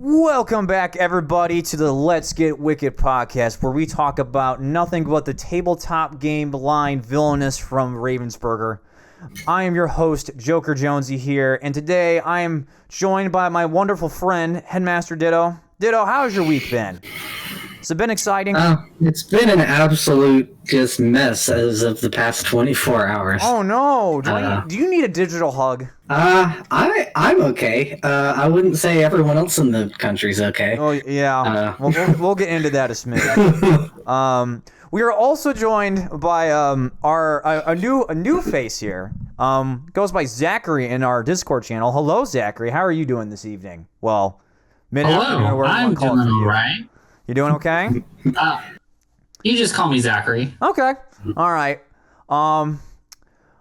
Welcome back, everybody, to the Let's Get Wicked podcast, where we talk about nothing but the tabletop game line Villainous from Ravensburger. I am your host, Joker Jonesy here, and today I am joined by my wonderful friend, Headmaster Ditto. Ditto, how's your week been? Has it been exciting? It's been an absolute just mess as of the past 24 hours. Oh no! Do you need a digital hug? I'm okay. I wouldn't say everyone else in the country's okay. Oh yeah. We'll get into that a smidge. We are also joined by a new face here. Goes by Zachary in our Discord channel. Hello, Zachary. How are you doing this evening? Well, hello. I'm doing all right. You doing okay? You just call me Zachary. Okay. All right. I'm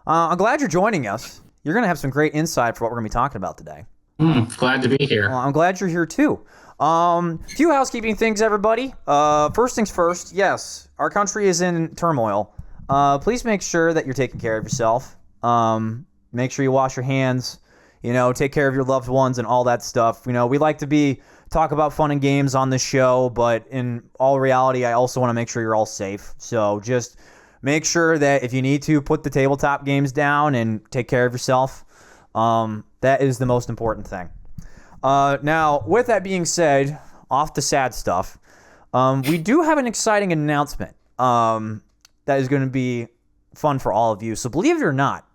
glad you're joining us. You're going to have some great insight for what we're going to be talking about today. Glad to be here. Well, I'm glad you're here too. Few housekeeping things, everybody. First things first, yes, our country is in turmoil. Please make sure that you're taking care of yourself. Make sure you wash your hands, take care of your loved ones and all that stuff. We like to talk about fun and games on this show, but in all reality, I also want to make sure you're all safe. So just make sure that if you need to, put the tabletop games down and take care of yourself. That is the most important thing. Now, with that being said, off the sad stuff, we do have an exciting announcement that is going to be fun for all of you. So believe it or not,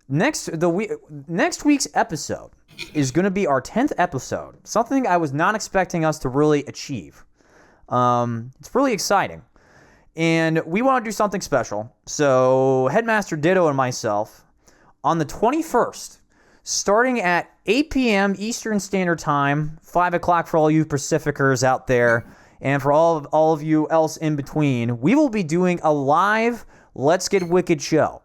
next week's episode is going to be our 10th episode, something I was not expecting us to really achieve. It's really exciting. And we want to do something special. So Headmaster Ditto and myself, on the 21st, starting at 8 p.m. Eastern Standard Time, 5 o'clock for all you Pacificers out there, and for all of you else in between, we will be doing a live Let's Get Wicked show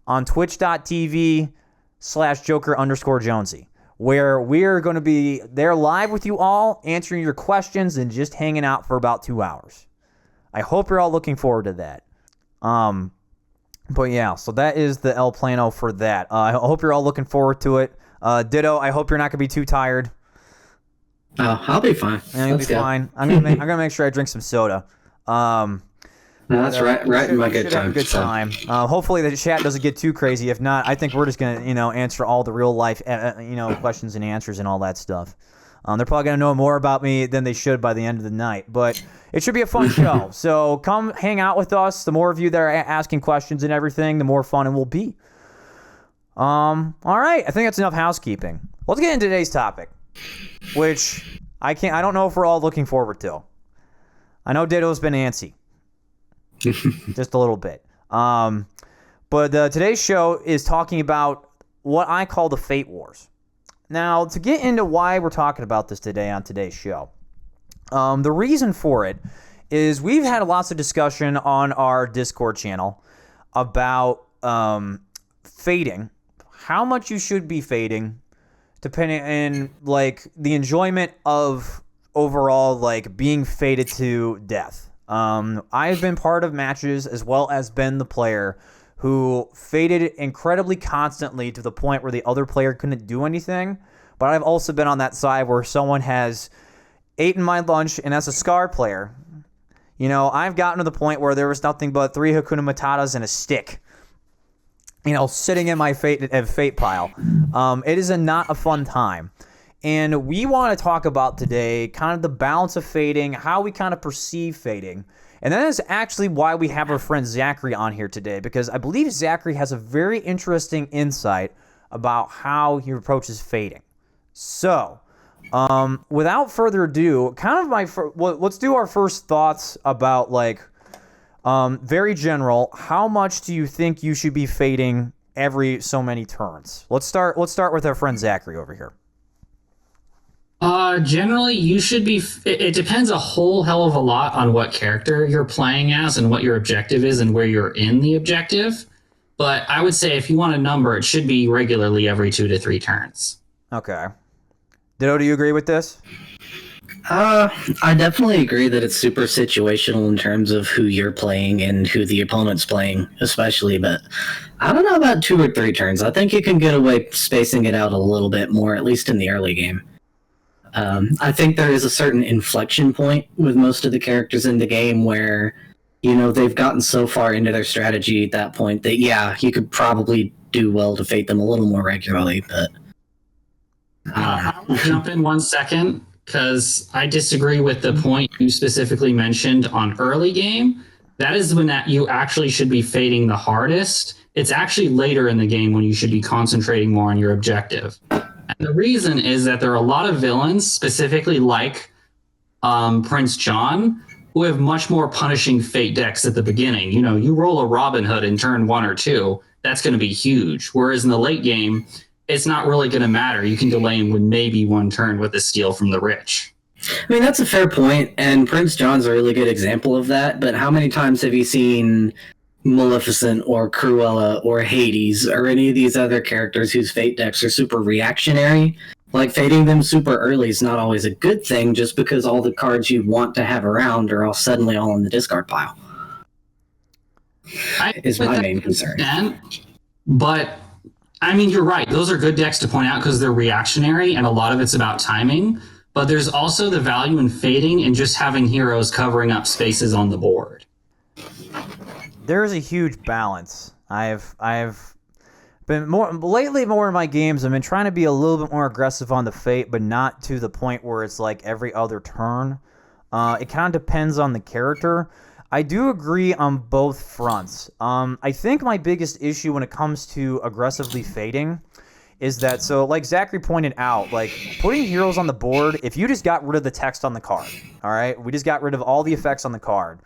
on twitch.tv/Joker_Jonesy, where we're going to be there live with you all, answering your questions and just hanging out for about 2 hours. I hope you're all looking forward to that. But yeah, so that is the El Plano for that. I hope you're all looking forward to it. Ditto, I hope you're not going to be too tired. Oh, I'll be fine. Yeah, you'll be fine. I'm gonna make sure I drink some soda. That's right in my good time. Good time. Hopefully the chat doesn't get too crazy. If not, I think we're just gonna answer all the real life questions and answers and all that stuff. They're probably gonna know more about me than they should by the end of the night, but it should be a fun show. So come hang out with us. The more of you that are asking questions and everything, the more fun it will be. All right, I think that's enough housekeeping. Let's get into today's topic, which I don't know if we're all looking forward to. I know Ditto's been antsy. Just a little bit. But today's show is talking about what I call the Fate Wars. Now, to get into why we're talking about this today on today's show, the reason for it is we've had lots of discussion on our Discord channel about fading, how much you should be fading, depending on the enjoyment of overall being faded to death. I've been part of matches as well as been the player who faded incredibly constantly to the point where the other player couldn't do anything. But I've also been on that side where someone has eaten my lunch, and as a Scar player, I've gotten to the point where there was nothing but 3 Hakuna Matatas and a stick, sitting in my fate pile. It is not a fun time. And we want to talk about today kind of the balance of fading, how we kind of perceive fading. And that is actually why we have our friend Zachary on here today, because I believe Zachary has a very interesting insight about how he approaches fading. So, without further ado, let's do our first thoughts about very general. How much do you think you should be fading every so many turns? Let's start with our friend Zachary over here. Generally, you should be. It depends a whole hell of a lot on what character you're playing as and what your objective is and where you're in the objective. But I would say if you want a number, it should be regularly every 2 to 3 turns. Okay. Ditto, do you agree with this? I definitely agree that it's super situational in terms of who you're playing and who the opponent's playing, especially. But I don't know about 2 or 3 turns. I think you can get away spacing it out a little bit more, at least in the early game. I think there is a certain inflection point with most of the characters in the game where, they've gotten so far into their strategy at that point that, yeah, you could probably do well to fate them a little more regularly, but... I want to jump in 1 second because I disagree with the point you specifically mentioned on early game. That is when you actually should be fating the hardest. It's actually later in the game when you should be concentrating more on your objective. And the reason is that there are a lot of villains, specifically like Prince John, who have much more punishing fate decks at the beginning. You roll a Robin Hood in turn 1 or 2, that's going to be huge. Whereas in the late game, it's not really going to matter. You can delay him with maybe 1 turn with a steal from the rich. I mean, that's a fair point, and Prince John's a really good example of that, but how many times have you seen Maleficent or Cruella or Hades or any of these other characters whose fate decks are super reactionary? Like, fating them super early is not always a good thing just because all the cards you want to have around are all suddenly all in the discard pile. Is my main concern. But, I mean, you're right. Those are good decks to point out because they're reactionary and a lot of it's about timing. But there's also the value in fading and just having heroes covering up spaces on the board. There's a huge balance. I've been more in my games. I've been trying to be a little bit more aggressive on the fate, but not to the point where it's like every other turn. It kind of depends on the character. I do agree on both fronts. I think my biggest issue when it comes to aggressively fading is that, so like Zachary pointed out, like putting heroes on the board, if you just got rid of the text on the card, all right? We just got rid of all the effects on the card.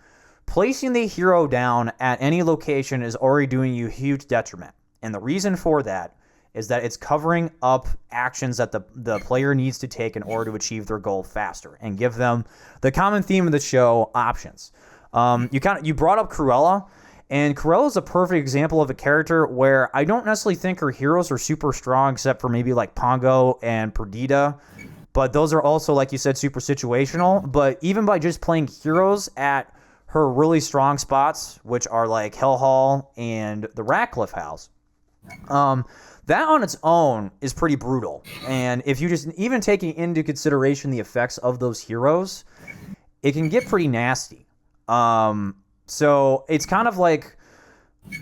Placing the hero down at any location is already doing you huge detriment. And the reason for that is that it's covering up actions that the player needs to take in order to achieve their goal faster and give them the common theme of the show, options. You brought up Cruella, and Cruella is a perfect example of a character where I don't necessarily think her heroes are super strong, except for maybe like Pongo and Perdita, but those are also, like you said, super situational. But even by just playing heroes at her really strong spots, which are like Hell Hall and the Ratcliffe House, that on its own is pretty brutal. And if you just even taking into consideration the effects of those heroes, it can get pretty nasty. So it's kind of like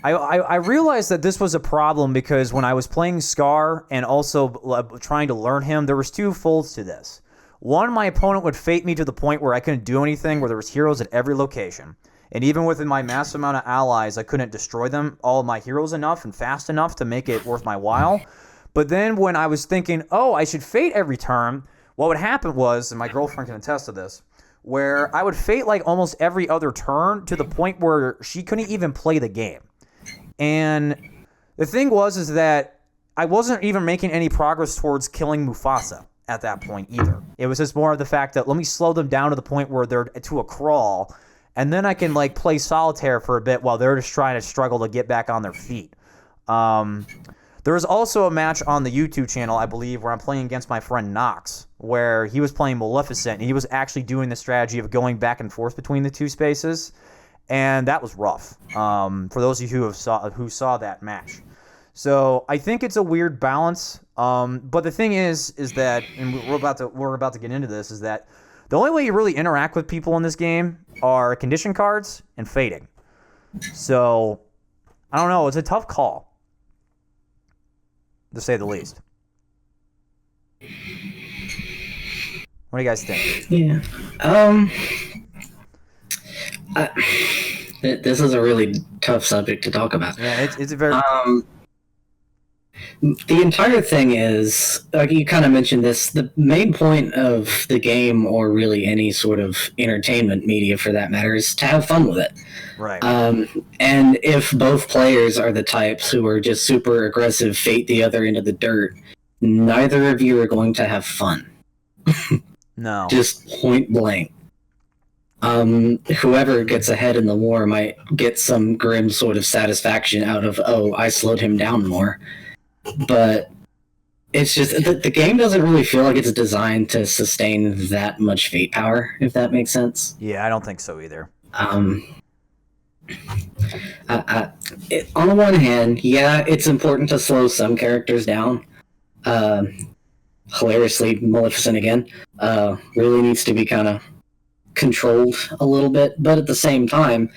I realized that this was a problem because when I was playing Scar and also trying to learn him, there was 2 folds to this. One, my opponent would fate me to the point where I couldn't do anything, where there was heroes at every location. And even within my massive amount of allies, I couldn't destroy them, all of my heroes enough and fast enough to make it worth my while. But then when I was thinking, I should fate every turn, what would happen was, and my girlfriend can attest to this, where I would fate like almost every other turn to the point where she couldn't even play the game. And the thing is that I wasn't even making any progress towards killing Mufasa at that point either. It was just more of the fact that let me slow them down to the point where they're to a crawl, and then I can like play solitaire for a bit while they're just trying to struggle to get back on their feet. There was also a match on the YouTube channel, I believe, where I'm playing against my friend Knox, where he was playing Maleficent, and he was actually doing the strategy of going back and forth between the 2 spaces, and that was rough for those of you who saw that match. So I think it's a weird balance, but the thing is that, and we're about to get into this, is that the only way you really interact with people in this game are condition cards and fading. So I don't know, it's a tough call, to say the least. What do you guys think? Yeah. This is a really tough subject to talk about. Yeah, it's a very... The entire thing is, like you kind of mentioned this, the main point of the game, or really any sort of entertainment media for that matter, is to have fun with it. Right. And if both players are the types who are just super aggressive, fate the other into the dirt, neither of you are going to have fun. No. Just point blank. Whoever gets ahead in the war might get some grim sort of satisfaction out of, I slowed him down more. But it's just, the game doesn't really feel like it's designed to sustain that much fate power, if that makes sense. Yeah, I don't think so either. On the one hand, yeah, it's important to slow some characters down. hilariously Maleficent again, really needs to be kind of controlled a little bit. But at the same time,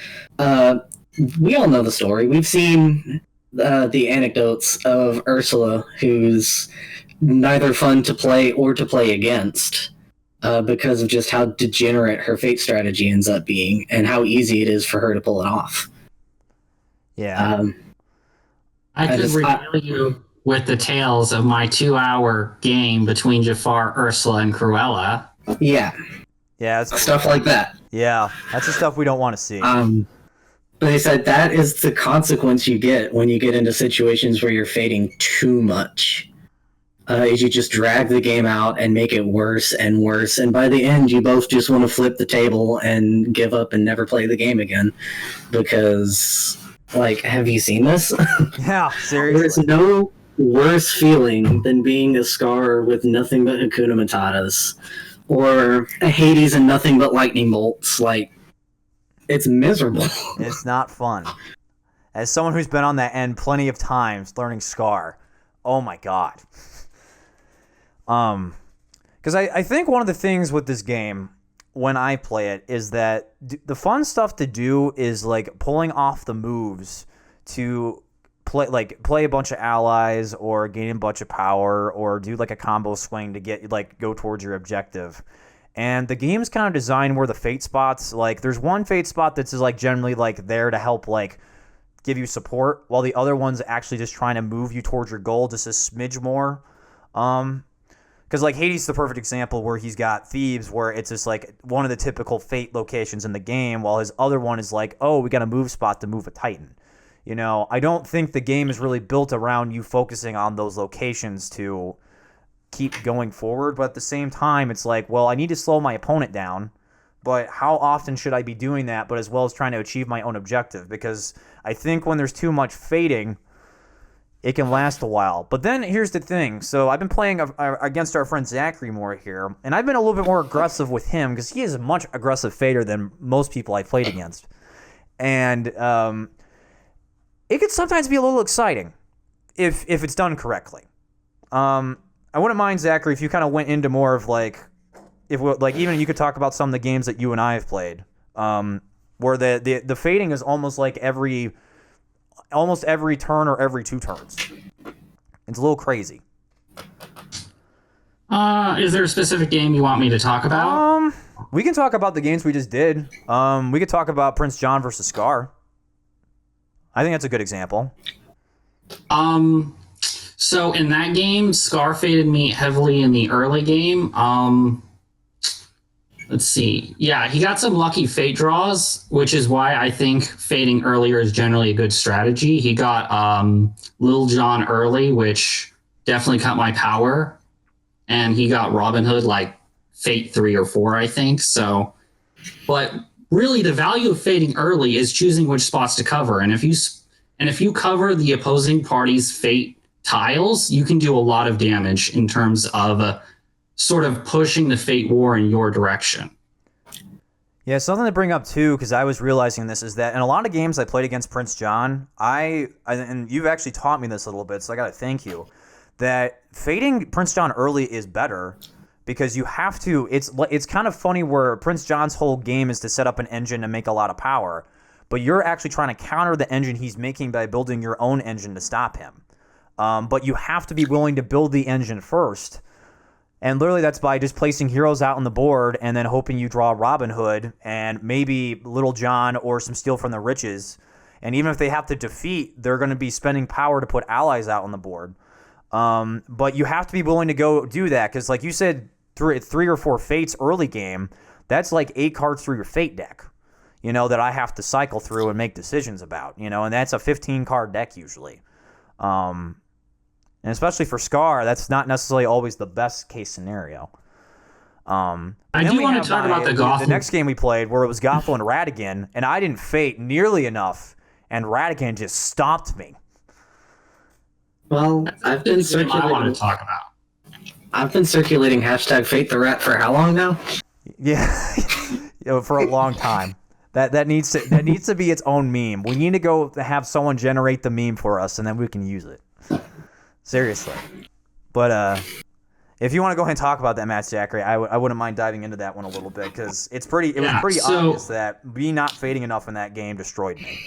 we all know the story. We've seen the anecdotes of Ursula, who's neither fun to play or to play against. Because of just how degenerate her fate strategy ends up being, and how easy it is for her to pull it off. Yeah. I could regale you with the tales of my 2-hour game between Jafar, Ursula, and Cruella. Yeah. Yeah. Stuff like that. Yeah. That's the stuff we don't want to see. But they said that is the consequence you get when you get into situations where you're fating too much. Is you just drag the game out and make it worse and worse, and by the end you both just want to flip the table and give up and never play the game again. Because, like, have you seen this? Yeah, seriously. There's no worse feeling than being a Scar with nothing but Hakuna Matatas, or a Hades and nothing but lightning bolts. Like, it's miserable. It's not fun. As someone who's been on that end plenty of times learning Scar, oh my god. Because I think one of the things with this game when I play it is that the fun stuff to do is like pulling off the moves to play a bunch of allies or gain a bunch of power or do like a combo swing to get like go towards your objective. And the game's kind of designed where the fate spots, like there's one fate spot that's like generally like there to help like give you support, while the other one's actually just trying to move you towards your goal just a smidge more. Because, like, Hades is the perfect example where he's got Thebes, where it's just, like, one of the typical fate locations in the game, while his other one is like, oh, we got a move spot to move a Titan. You know, I don't think the game is really built around you focusing on those locations to keep going forward. But at the same time, it's like, well, I need to slow my opponent down, but how often should I be doing that, but as well as trying to achieve my own objective? Because I think when there's too much fating, it can last a while. But then here's the thing. So I've been playing against our friend Zachary more here, and I've been a little bit more aggressive with him because he is a much aggressive fader than most people I've played against. And it could sometimes be a little exciting if it's done correctly. I wouldn't mind, Zachary, if you kind of went into more of like, even you could talk about some of the games that you and I have played, where the fading is almost like almost every turn or every 2 turns. It's a little crazy. Is there a specific game you want me to talk about? We can talk about the games we just did. We could talk about Prince John versus Scar. I think that's a good example. So in that game, Scar faded me heavily in the early game. Let's see. Yeah, he got some lucky fate draws, which is why I think fading earlier is generally a good strategy. He got Lil Jon early, which definitely cut my power. And he got Robin Hood like fate 3 or 4, I think. So, but really the value of fading early is choosing which spots to cover. And if you cover the opposing party's fate tiles, you can do a lot of damage in terms of sort of pushing the fate war in your direction. Yeah, something to bring up too, because I was realizing this, is that in a lot of games I played against Prince John, and you've actually taught me this a little bit, so I got to thank you, that fading Prince John early is better because you have to. It's kind of funny where Prince John's whole game is to set up an engine to make a lot of power, but you're actually trying to counter the engine he's making by building your own engine to stop him. But you have to be willing to build the engine first. And literally that's by just placing heroes out on the board and then hoping you draw Robin Hood and maybe Little John or some Steal from the Riches. And even if they have to defeat, they're going to be spending power to put allies out on the board. But you have to be willing to go do that because, like you said, 3 or 4 fates early game, that's like 8 cards through your fate deck, you know, that I have to cycle through and make decisions about, you know, and that's a 15-card deck usually. And especially for Scar, that's not necessarily always the best case scenario. I do want to talk about the Gothel. The next game we played where it was Gothel and Ratigan, and I didn't fate nearly enough, and Ratigan just stomped me. Well, I've been circulating. I want to talk about. I've been circulating hashtag Fate the Rat for how long now? Yeah, for a long time. That needs to be its own meme. We need to go have someone generate the meme for us, and then we can use it. Seriously. But If you want to go ahead and talk about that match, Zachary, I wouldn't mind diving into that one a little bit because it was pretty obvious that me not fading enough in that game destroyed me.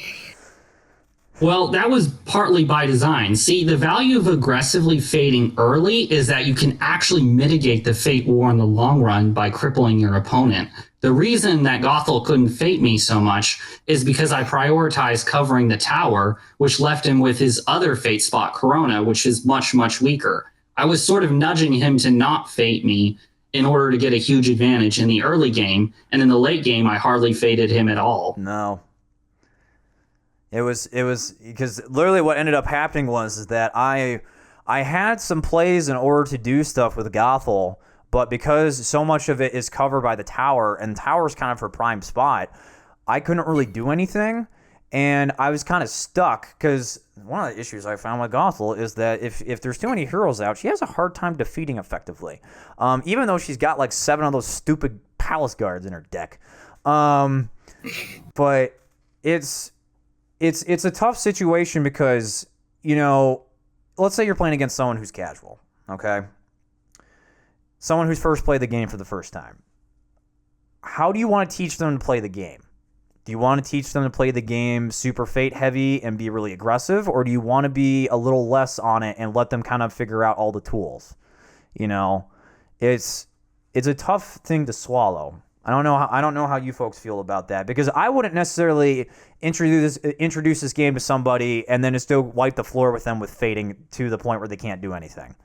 Well, that was partly by design. See, the value of aggressively fading early is that you can actually mitigate the fate war in the long run by crippling your opponent. The reason that Gothel couldn't fate me so much is because I prioritized covering the tower, which left him with his other fate spot, Corona, which is much, much weaker. I was sort of nudging him to not fate me in order to get a huge advantage in the early game, and in the late game, I hardly fated him at all. No. It was because literally what ended up happening was that I had some plays in order to do stuff with Gothel, but because so much of it is covered by the tower, and the tower's kind of her prime spot, I couldn't really do anything, and I was kind of stuck because one of the issues I found with Gothel is that if there's too many heroes out, she has a hard time defeating effectively, even though she's got like 7 of those stupid palace guards in her deck. But it's a tough situation because, you know, let's say you're playing against someone who's casual, okay? Someone who's first played the game for the first time. How do you want to teach them to play the game? Do you want to teach them to play the game super fate heavy and be really aggressive, or do you want to be a little less on it and let them kind of figure out all the tools? You know, it's a tough thing to swallow. I don't know how you folks feel about that, because I wouldn't necessarily introduce this game to somebody and then just go wipe the floor with them with fading to the point where they can't do anything.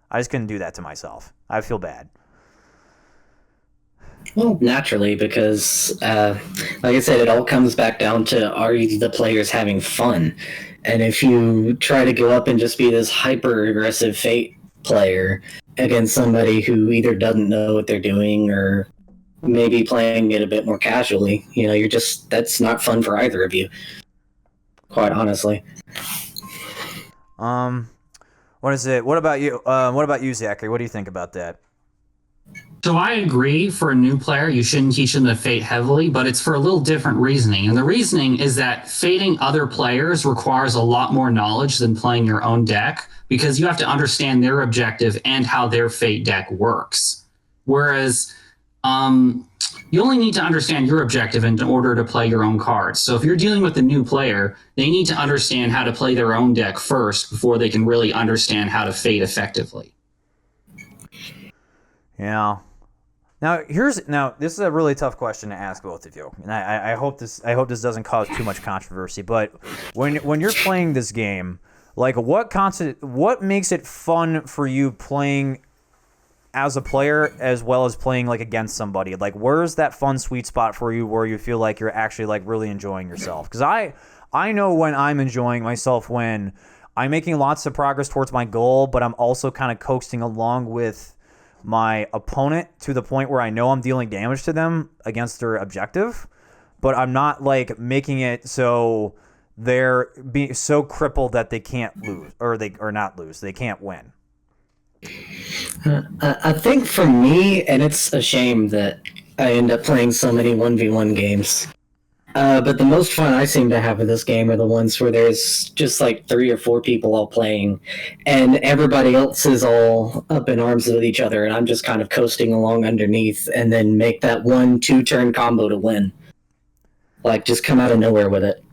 I just couldn't do that to myself. I feel bad. Well, naturally, because like I said, it all comes back down to, are the players having fun? And if you try to go up and just be this hyper-aggressive fate player against somebody who either doesn't know what they're doing or maybe playing it a bit more casually, you know, that's not fun for either of you, quite honestly. What is it? What about you? What about you, Zachary? What do you think about that? So I agree, for a new player, you shouldn't teach them to fate heavily, but it's for a little different reasoning. And the reasoning is that fating other players requires a lot more knowledge than playing your own deck, because you have to understand their objective and how their fate deck works. Whereas you only need to understand your objective in order to play your own cards. So if you're dealing with a new player, they need to understand how to play their own deck first before they can really understand how to fate effectively. Yeah. Now this is a really tough question to ask both of you, and I hope this doesn't cause too much controversy. But when you're playing this game, like what makes it fun for you playing as a player as well as playing like against somebody? Like, where's that fun sweet spot for you where you feel like you're actually like really enjoying yourself? Because I know when I'm enjoying myself, when I'm making lots of progress towards my goal, but I'm also kind of coasting along with my opponent to the point where I know I'm dealing damage to them against their objective, but I'm not like making it so they're being so crippled that they can't lose they can't win. I think for me, and it's a shame that I end up playing so many 1v1 games, but the most fun I seem to have with this game are the ones where there's just like 3 or 4 people all playing, and everybody else is all up in arms with each other, and I'm just kind of coasting along underneath, and then make that 1-2 turn combo to win. Like, just come out of nowhere with it.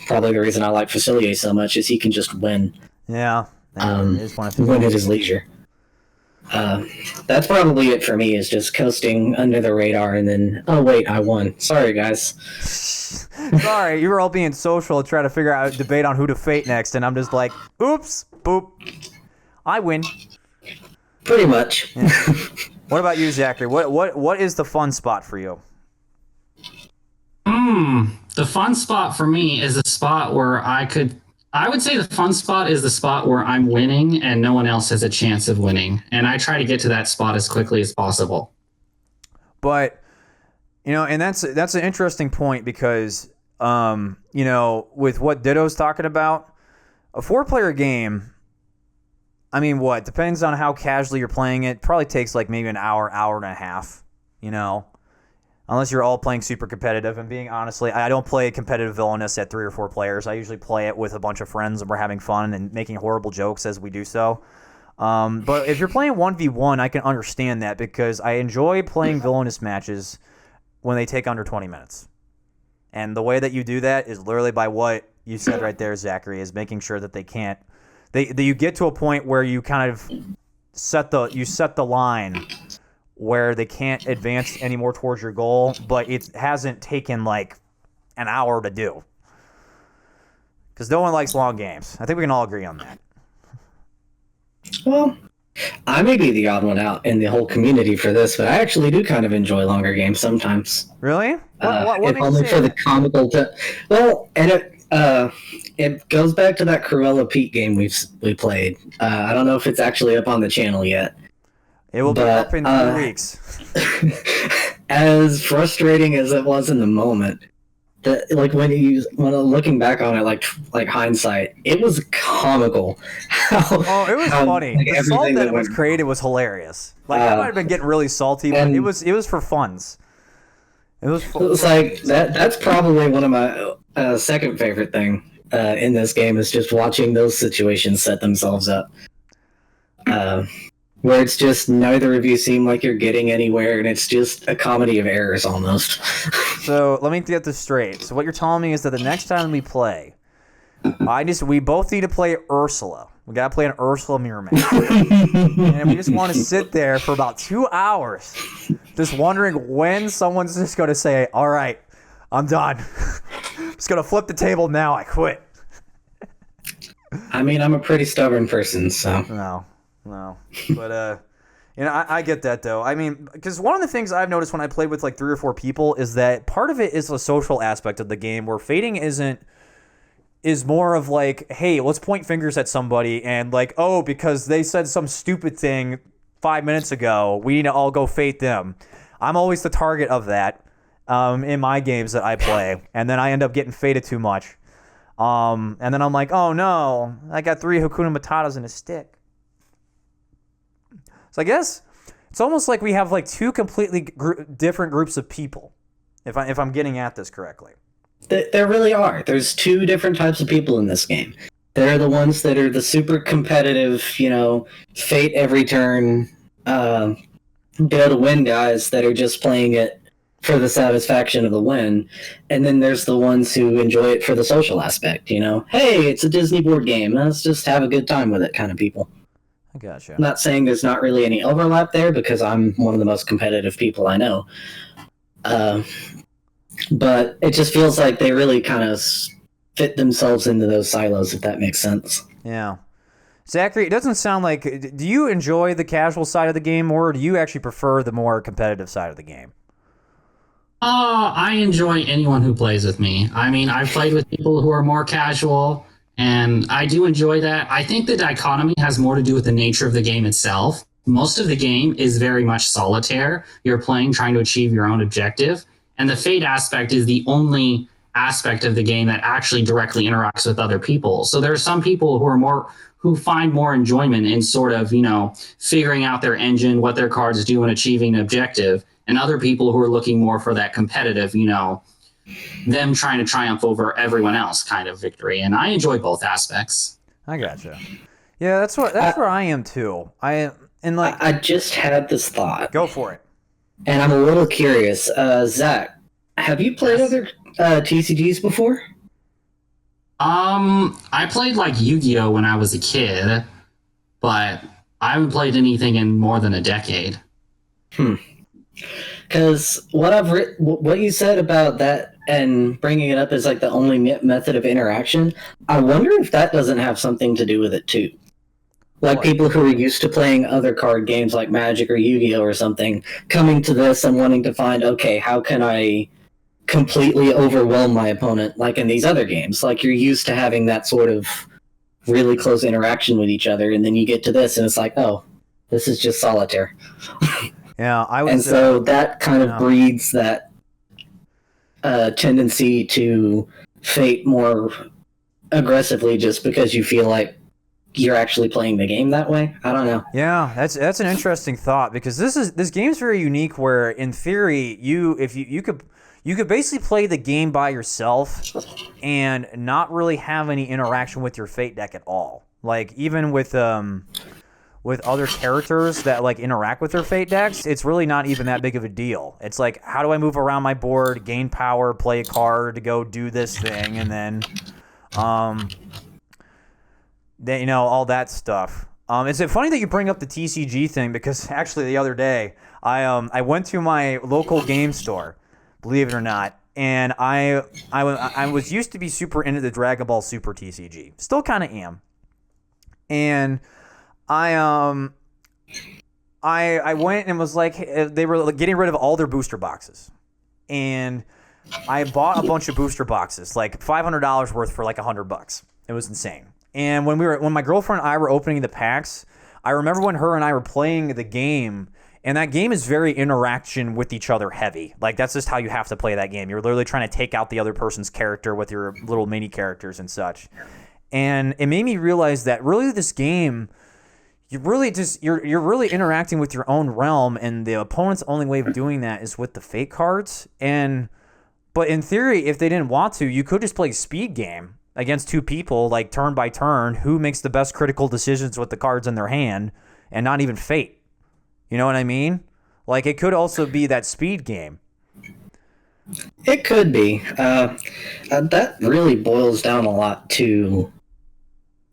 Probably the reason I like Facilier so much is he can just win. Yeah. Win at his leisure. That's probably it for me, is just coasting under the radar and then, oh wait, I won. Sorry, guys. Sorry, you were all being social, trying to figure out a debate on who to fate next, and I'm just like, oops, boop, I win. Pretty much. Yeah. What about you, Zachary? What is the fun spot for you? The fun spot for me is a spot where I would say the fun spot is the spot where I'm winning and no one else has a chance of winning. And I try to get to that spot as quickly as possible. But, you know, and that's an interesting point because, you know, with what Ditto's talking about, a 4-player game, I mean, depends on how casually you're playing it, probably takes like maybe an hour and a half, you know, unless you're all playing super competitive. And being honestly, I don't play competitive villainous at 3 or 4 players. I usually play it with a bunch of friends and we're having fun and making horrible jokes as we do so. But if you're playing 1v1, I can understand that because I enjoy playing villainous matches when they take under 20 minutes. And the way that you do that is literally by what you said right there, Zachary, is making sure that they can't. You get to a point where you kind of set the line where they can't advance any more towards your goal, but it hasn't taken like an hour to do. Because no one likes long games. I think we can all agree on that. Well, I may be the odd one out in the whole community for this, but I actually do kind of enjoy longer games sometimes. Really? What if makes you only say for the that? comical. Well, and it goes back to that Cruella Pete game we played. I don't know if it's actually up on the channel yet. It will be up in 3 weeks. As frustrating as it was in the moment, like when looking back on it, like hindsight, it was comical. It was funny. Like, the salt everything that it was went- created was hilarious. Like I might have been getting really salty, but and- it was for funs. It was. It was like that's probably one of my second favorite thing in this game is just watching those situations set themselves up. Where it's just neither of you seem like you're getting anywhere, and it's just a comedy of errors almost. So let me get this straight. So what you're telling me is that the next time we play, we both need to play Ursula. We gotta play an Ursula mirror match, and we just want to sit there for about 2 hours, just wondering when someone's just gonna say, "All right, I'm done. I'm just gonna flip the table now. I quit." I mean, I'm a pretty stubborn person, so. No, but I get that though. I mean, because one of the things I've noticed when I played with like 3 or 4 people is that part of it is the social aspect of the game, where fading is more of like, hey, let's point fingers at somebody and like, oh, because they said some stupid thing 5 minutes ago, we need to all go fate them. I'm always the target of that in my games that I play, and then I end up getting faded too much. And then I'm like, oh no, I got 3 Hakuna Matatas and a stick. So I guess it's almost like we have like 2 completely different groups of people, if I'm getting at this correctly. There really are. There's 2 different types of people in this game. There are the ones that are the super competitive, fate every turn, be able to win guys that are just playing it for the satisfaction of the win. And then there's the ones who enjoy it for the social aspect, Hey, it's a Disney board game. Let's just have a good time with it kind of people. I gotcha. I'm not saying there's not really any overlap there because I'm one of the most competitive people I know. But it just feels like they really kind of fit themselves into those silos, if that makes sense. Yeah. Zachary, it doesn't sound like... Do you enjoy the casual side of the game, or do you actually prefer the more competitive side of the game? I enjoy anyone who plays with me. I mean, I've played with people who are more casual, and I do enjoy that. I think the dichotomy has more to do with the nature of the game itself. Most of the game is very much solitaire. You're playing, trying to achieve your own objective. And the fate aspect is the only aspect of the game that actually directly interacts with other people. So there are some people who find more enjoyment in sort of, figuring out their engine, what their cards do, and achieving an objective. And other people who are looking more for that competitive, them trying to triumph over everyone else kind of victory. And I enjoy both aspects. I gotcha. Yeah, that's where I am too. I just had this thought. Go for it. And I'm a little curious. Zach, have you played other TCGs before? I played like Yu-Gi-Oh when I was a kid, but I haven't played anything in more than a decade. Because what you said about that and bringing it up as like the only method of interaction, I wonder if that doesn't have something to do with it too. Like people who are used to playing other card games like Magic or Yu-Gi-Oh or something, coming to this and wanting to find, okay, how can I completely overwhelm my opponent like in these other games? Like you're used to having that sort of really close interaction with each other, and then you get to this and it's like, oh, this is just solitaire. Yeah, and so that kind of breeds that tendency to fate more aggressively just because you feel like you're actually playing the game that way. I don't know. Yeah, that's an interesting thought, because this game's very unique. Where in theory, you could basically play the game by yourself and not really have any interaction with your fate deck at all. Like even with with other characters that like interact with their fate decks, it's really not even that big of a deal. It's like, how do I move around my board, gain power, play a card to go do this thing, and then all that stuff. Is it funny that you bring up the TCG thing? Because actually the other day I went to my local game store, believe it or not, and I was used to be super into the Dragon Ball Super TCG, still kind of am, and I went and was like, they were getting rid of all their booster boxes, and I bought a bunch of booster boxes, like $500 worth for like $100. It was insane. And when my girlfriend and I were opening the packs, I remember when her and I were playing the game, and that game is very interaction with each other heavy. Like, that's just how you have to play that game. Really trying to take out the other person's character with your little mini characters and such. And it made me realize that really this game, you're really interacting with your own realm, and the opponent's only way of doing that is with the fate cards. But in theory, if they didn't want to, you could just play a speed game against two people, like turn by turn, who makes the best critical decisions with the cards in their hand, and not even fate. You know what I mean? Like, it could also be that speed game. It could be. That really boils down a lot to,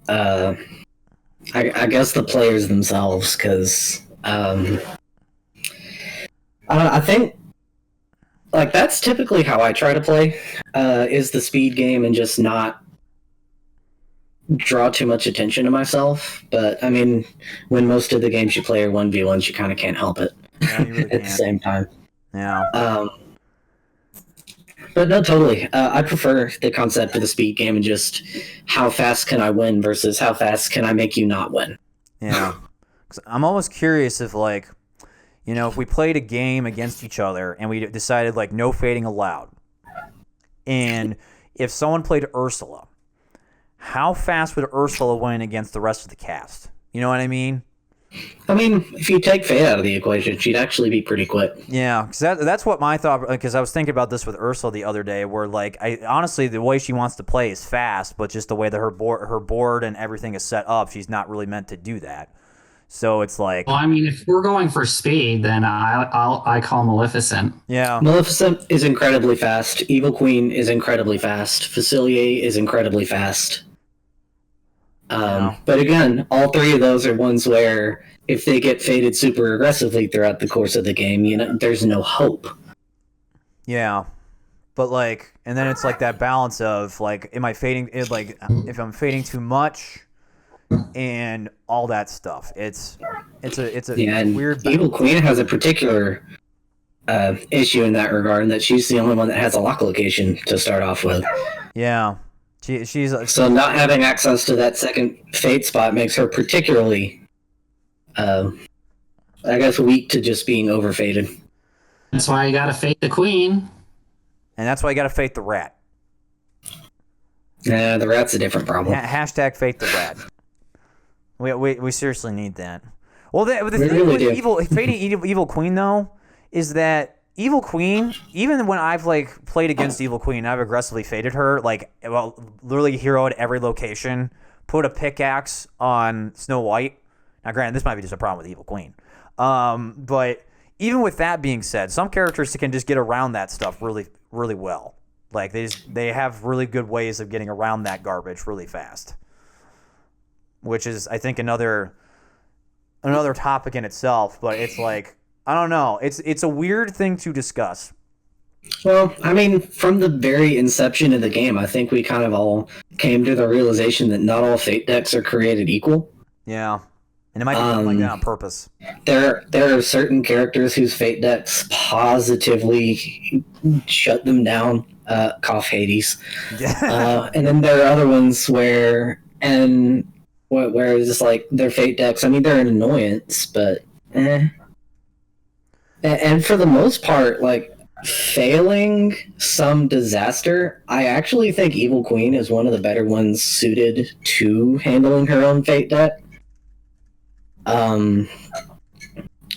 I guess, the players themselves, because I think, like, that's typically how I try to play, is the speed game and just not draw too much attention to myself. But I mean, when most of the games you play are 1v1s, you kind of can't help it. Yeah, you really at the same time. Yeah. But no, totally. I prefer the concept of the speed game and just how fast can I win versus how fast can I make you not win. Yeah. 'Cause I'm almost curious if, like, if we played a game against each other and we decided, like, no fading allowed, and if someone played Ursula, how fast would Ursula win against the rest of the cast? You know what I mean? I mean, if you take Fate out of the equation, she'd actually be pretty quick. Yeah, because that's what my thought, because I was thinking about this with Ursula the other day, where, like, honestly, the way she wants to play is fast, but just the way that her board and everything is set up, she's not really meant to do that. So it's like... Well, I mean, if we're going for speed, then I call Maleficent. Yeah. Maleficent is incredibly fast. Evil Queen is incredibly fast. Facilier is incredibly fast. But again, all three of those are ones where if they get faded super aggressively throughout the course of the game, there's no hope. Yeah. But, like, and then it's like that balance of, like, am I fading, like, if I'm fading too much and all that stuff. It's a weird balance. Evil Queen has a particular issue in that regard, in that she's the only one that has a lock location to start off with. Yeah. She's so not having access to that second fate spot makes her particularly, I guess, weak to just being overfaded. That's why you gotta fate the queen. And that's why you gotta fate the rat. Yeah, the rat's a different problem. Hashtag fate the rat. We seriously need that. Well, the thing really with fading Evil Queen, though, is that Evil Queen, even when I've, like, played against Evil Queen, I've aggressively faded her, like, well, literally hero at every location, put a pickaxe on Snow White. Now, granted, this might be just a problem with Evil Queen. But even with that being said, some characters can just get around that stuff really, really well. Like, they have really good ways of getting around that garbage really fast. Which is, I think, another topic in itself, but it's like, I don't know. It's a weird thing to discuss. Well, I mean, from the very inception of the game, I think we kind of all came to the realization that not all fate decks are created equal. Yeah, and it might be something like that on purpose. There are certain characters whose fate decks positively shut them down. Cough Hades. Yeah. And then there are other ones where it's just like their fate decks. I mean, they're an annoyance, but And for the most part, like, failing some disaster, I actually think Evil Queen is one of the better ones suited to handling her own fate deck. And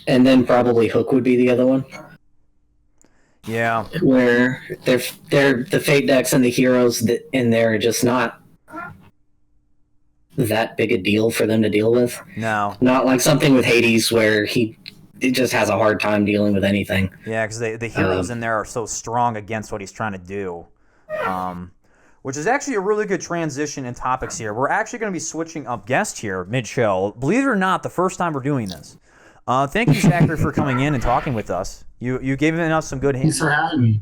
then probably Hook would be the other one. Yeah. Where they're the fate decks and the heroes that in there are just not that big a deal for them to deal with. No. Not like something with Hades where it just has a hard time dealing with anything. Yeah, because the heroes in there are so strong against what he's trying to do. Which is actually a really good transition in topics here. We're actually going to be switching up guests here mid-show. Believe it or not, the first time we're doing this. Thank you, Zachary, for coming in and talking with us. You gave us some good hints. Thanks for having me.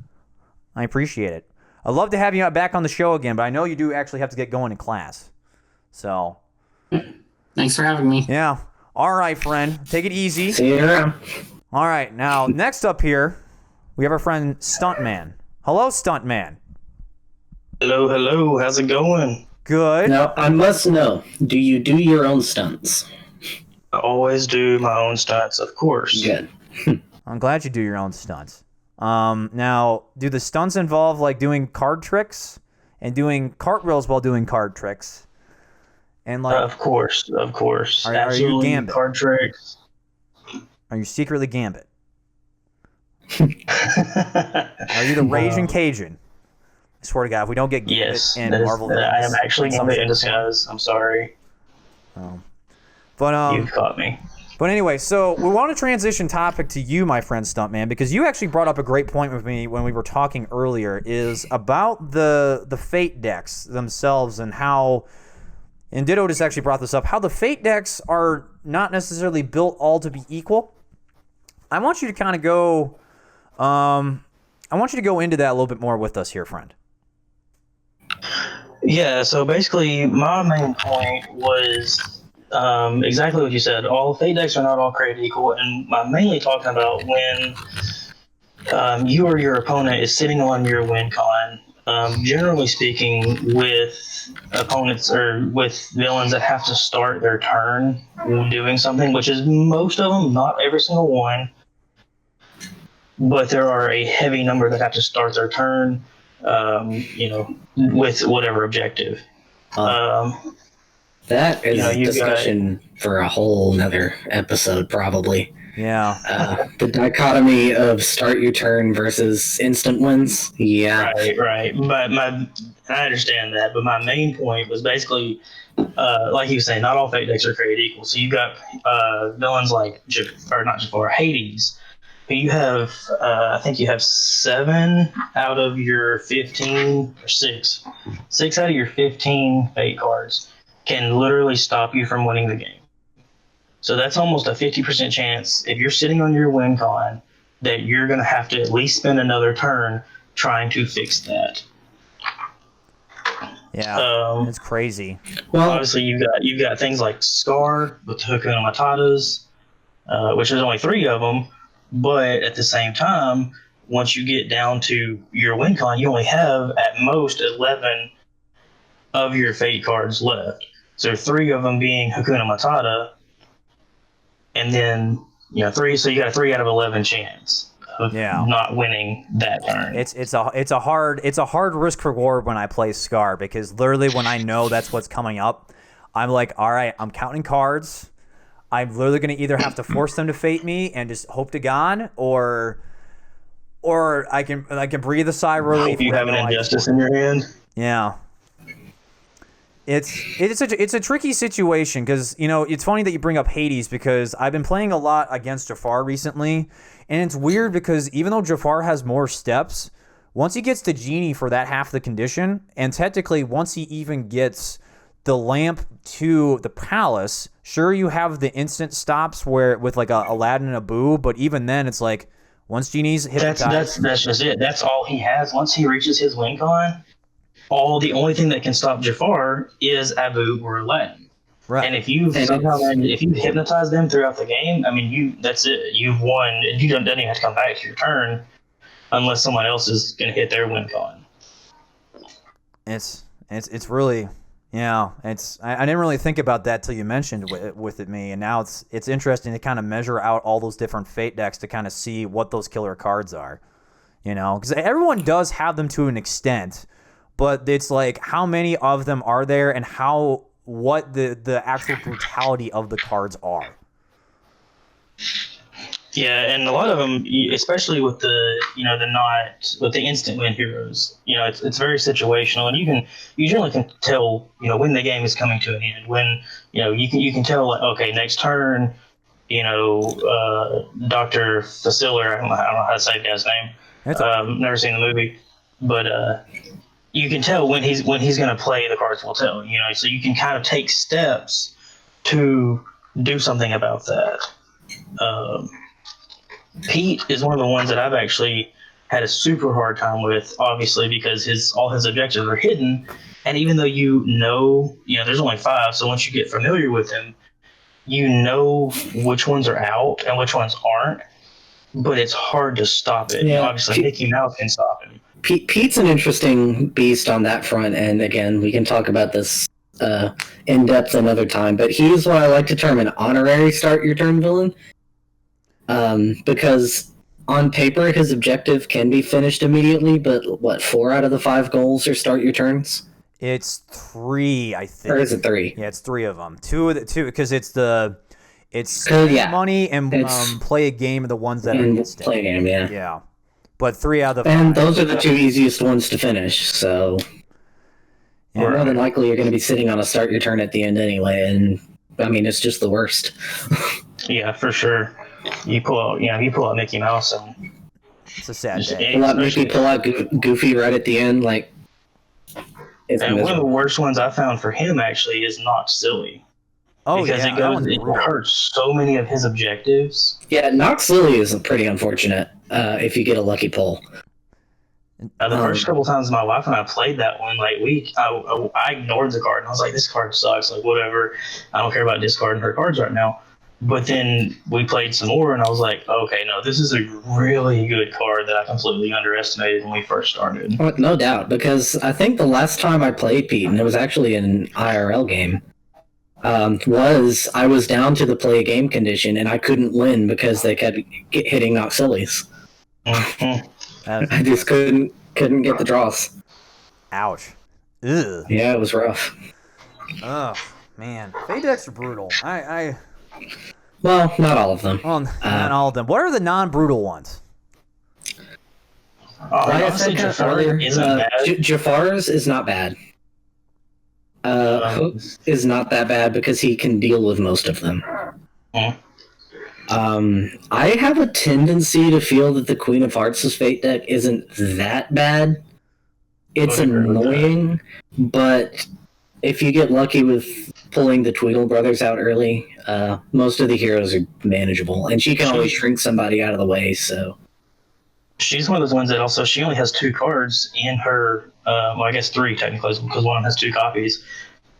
I appreciate it. I'd love to have you back on the show again, but I know you do actually have to get going in class. So. Thanks for having me. Yeah. All right, friend. Take it easy. See you around. All right. Now, next up here, we have our friend Stuntman. Hello, Stuntman. Hello. How's it going? Good. Now, I must know, do you do your own stunts? I always do my own stunts, of course. Good. I'm glad you do your own stunts. Now, do the stunts involve like doing card tricks and doing cartwheels while doing card tricks? And like, Of course. Are you Absolutely, Gambit? card tricks. Are you secretly Gambit? Are you the Raging Cajun? I swear to God, if we don't get Gambit Yes, and that is, Marvel, I am actually some Gambit in sort of- disguise. I'm sorry. But You've caught me. But anyway, so we want to transition topic to you, my friend Stuntman, because you actually brought up a great point with me when we were talking earlier, is about the Fate decks themselves and how, and Ditto just actually brought this up, how the Fate decks are not necessarily built all to be equal. I want you to kind of go, into that a little bit more with us here, friend. Yeah, so basically, my main point was exactly what you said. All fate decks are not all created equal, and I'm mainly talking about when you or your opponent is sitting on your win con. Generally speaking, with opponents or with villains that have to start their turn doing something, which is most of them, not every single one, but there are a heavy number that have to start their turn, with whatever objective. That is a you discussion for a whole nother episode, probably. Yeah. The dichotomy of start your turn versus instant wins. Yeah. Right. But I understand that, but my main point was basically, like you were saying, not all fate decks are created equal. So you got villains like Hades. You have, I think you have 7 out of your 15, or 6 out of your 15 fate cards can literally stop you from winning the game. So that's almost a 50% chance, if you're sitting on your win con, that you're going to have to at least spend another turn trying to fix that. Yeah. It's crazy. Well, Obviously, you've got things like Scar with Hakuna Matatas, which there's only 3 of them, but at the same time, once you get down to your win con, you only have at most 11 of your fate cards left. So 3 of them being Hakuna Matata, and then 3. So you got a 3 out of 11 chance of not winning that turn. It's a hard risk reward when I play Scar, because literally when I know that's what's coming up, I'm like, all right, I'm counting cards. I'm literally going to either have to force them to fate me and just hope to God, or I can breathe a sigh of relief. Hope you have an injustice in your hand. Yeah. It's a tricky situation, because it's funny that you bring up Hades, because I've been playing a lot against Jafar recently, and it's weird because even though Jafar has more steps, once he gets the genie for that half of the condition, and technically once he even gets the lamp to the palace, sure, you have the instant stops where with like a Aladdin and Abu, but even then it's like once genie's hypnotized, that's just it. That's all he has. Once he reaches his win con, the only thing that can stop Jafar is Abu or Aladdin. right? And if you hypnotize them throughout the game, I mean, that's it. You've won. You don't even have to come back to your turn unless someone else is going to hit their win con. It's really, I didn't really think about that till you mentioned with me, and now it's interesting to kind of measure out all those different fate decks to kind of see what those killer cards are, because everyone does have them to an extent, but it's like how many of them are there, and what the actual brutality of the cards are. Yeah, and a lot of them, especially with the the not with the instant win heroes, it's very situational, and you generally can tell when the game is coming to an end. When you can tell like, okay, next turn, Doctor Faciller, I don't know how to say the guy's name. That's okay. Never seen the movie, but you can tell when he's going to play. The cards will tell, so you can kind of take steps to do something about that. Um, Pete is one of the ones that I've actually had a super hard time with, obviously, because all his objectives are hidden. And even though there's only 5, so once you get familiar with him, you know which ones are out and which ones aren't. But it's hard to stop it. Yeah, Obviously, Mickey Mouse can stop him. Pete's an interesting beast on that front, and again, we can talk about this in depth another time. But he's what I like to term an honorary start your turn villain. Because on paper his objective can be finished immediately, but 4 out of the 5 goals are start your turns? It's 3, I think. Or is it 3? Yeah, it's 3 of them. Two because it's yeah, money and play a game of the ones that are instant. Play a game, yeah. Yeah, but 3 out of the 5. And those are the 2 easiest ones to finish. So more than likely you're going to be sitting on a start your turn at the end anyway, and I mean it's just the worst. Yeah, for sure. You pull out Mickey Mouse, and it's a sad day. Pull out Goofy right at the end, like. And one of the worst ones I found for him actually is Not Silly. Oh, because it hurts so many of his objectives. Yeah, Not Silly is pretty unfortunate if you get a lucky pull. The first couple times my wife and I played that one, like I ignored the card and I was like, this card sucks, like whatever. I don't care about discarding her cards right now. But then we played some more, and I was like, okay, no, this is a really good card that I completely underestimated when we first started. No doubt, because I think the last time I played Pete, and it was actually an IRL game, I was down to the play a game condition, and I couldn't win because they kept hitting Not Sillies. Mm-hmm. I just couldn't get the draws. Ouch. Ugh. Yeah, it was rough. Oh, man. Fade decks are brutal. Well, not all of them. Well, not all of them. What are the non-brutal ones? Like I said earlier, Jafar's is not bad. Hook is not that bad because he can deal with most of them. I have a tendency to feel that the Queen of Hearts' Fate deck isn't that bad. It's annoying, but if you get lucky with pulling the Tweedle brothers out early, most of the heroes are manageable, and she can always shrink somebody out of the way. So she's one of those ones that also she only has 2 cards in her. Well, I guess 3 technically, because one of them has 2 copies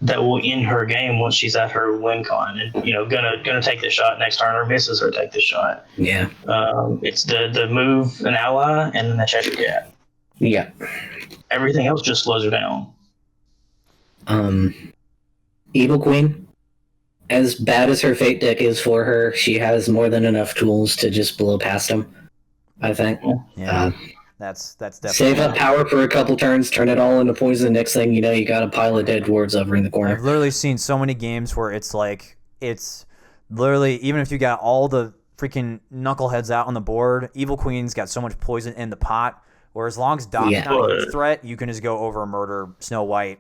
that will end her game once she's at her win con, and gonna take the shot next turn or misses her take the shot. Yeah. It's the move an ally and then the check a cat. Yeah. Everything else just slows her down. Evil Queen, as bad as her Fate deck is for her, she has more than enough tools to just blow past them, I think. Yeah, that's definitely... Save up power for a couple turns, turn it all into poison. Next thing you know, you got a pile of dead dwarves over in the corner. I've literally seen so many games where it's literally, even if you got all the freaking knuckleheads out on the board, Evil Queen's got so much poison in the pot, where as long as Doc's not a huge threat, you can just go over and murder Snow White.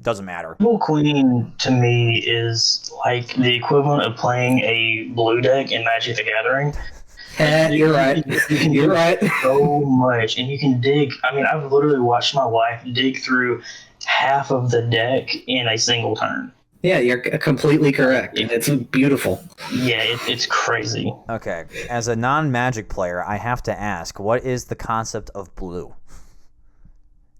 Doesn't matter. Evil Queen to me is like the equivalent of playing a blue deck in Magic the Gathering. You're right. You're right. So much, and you can dig. I mean, I've literally watched my wife dig through half of the deck in a single turn. Yeah, you're completely correct. It's beautiful. Yeah, it's crazy. Okay, as a non-Magic player, I have to ask, what is the concept of blue?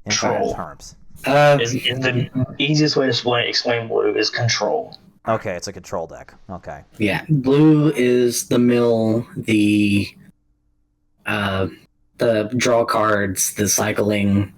In Troll terms. Is the easiest way to explain blue is control. Okay, it's a control deck. Okay. Yeah, blue is the mill, the draw cards, the cycling,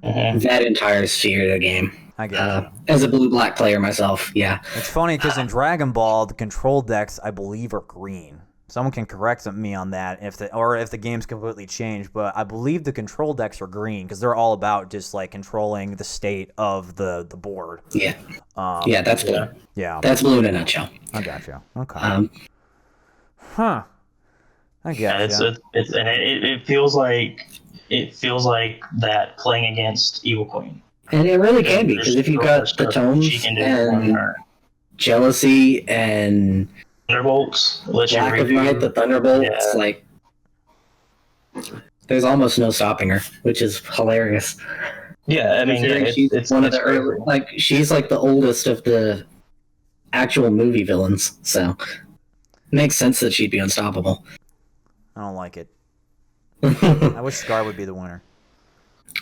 that entire sphere of the game. I get it. As a blue-black player myself, yeah. It's funny because in Dragon Ball, the control decks, I believe, are green. Someone can correct me on that if the game's completely changed, but I believe the control decks are green because they're all about just like controlling the state of the board. Yeah. Yeah, that's blue. Yeah. That's blue in a nutshell. I got you. Okay. I Yeah, guess. it feels like that playing against Evil Queen. And it really can be, because if you got the she tomes can do on and her jealousy and Thunderbolts, Black of Night, the Thunderbolts, Yeah. like there's almost no stopping her, which is hilarious. Yeah, I mean, yeah, she's one of the crazy. early, like she's like the oldest of the actual movie villains, so it makes sense that she'd be unstoppable. I don't like it. I wish Scar would be the winner.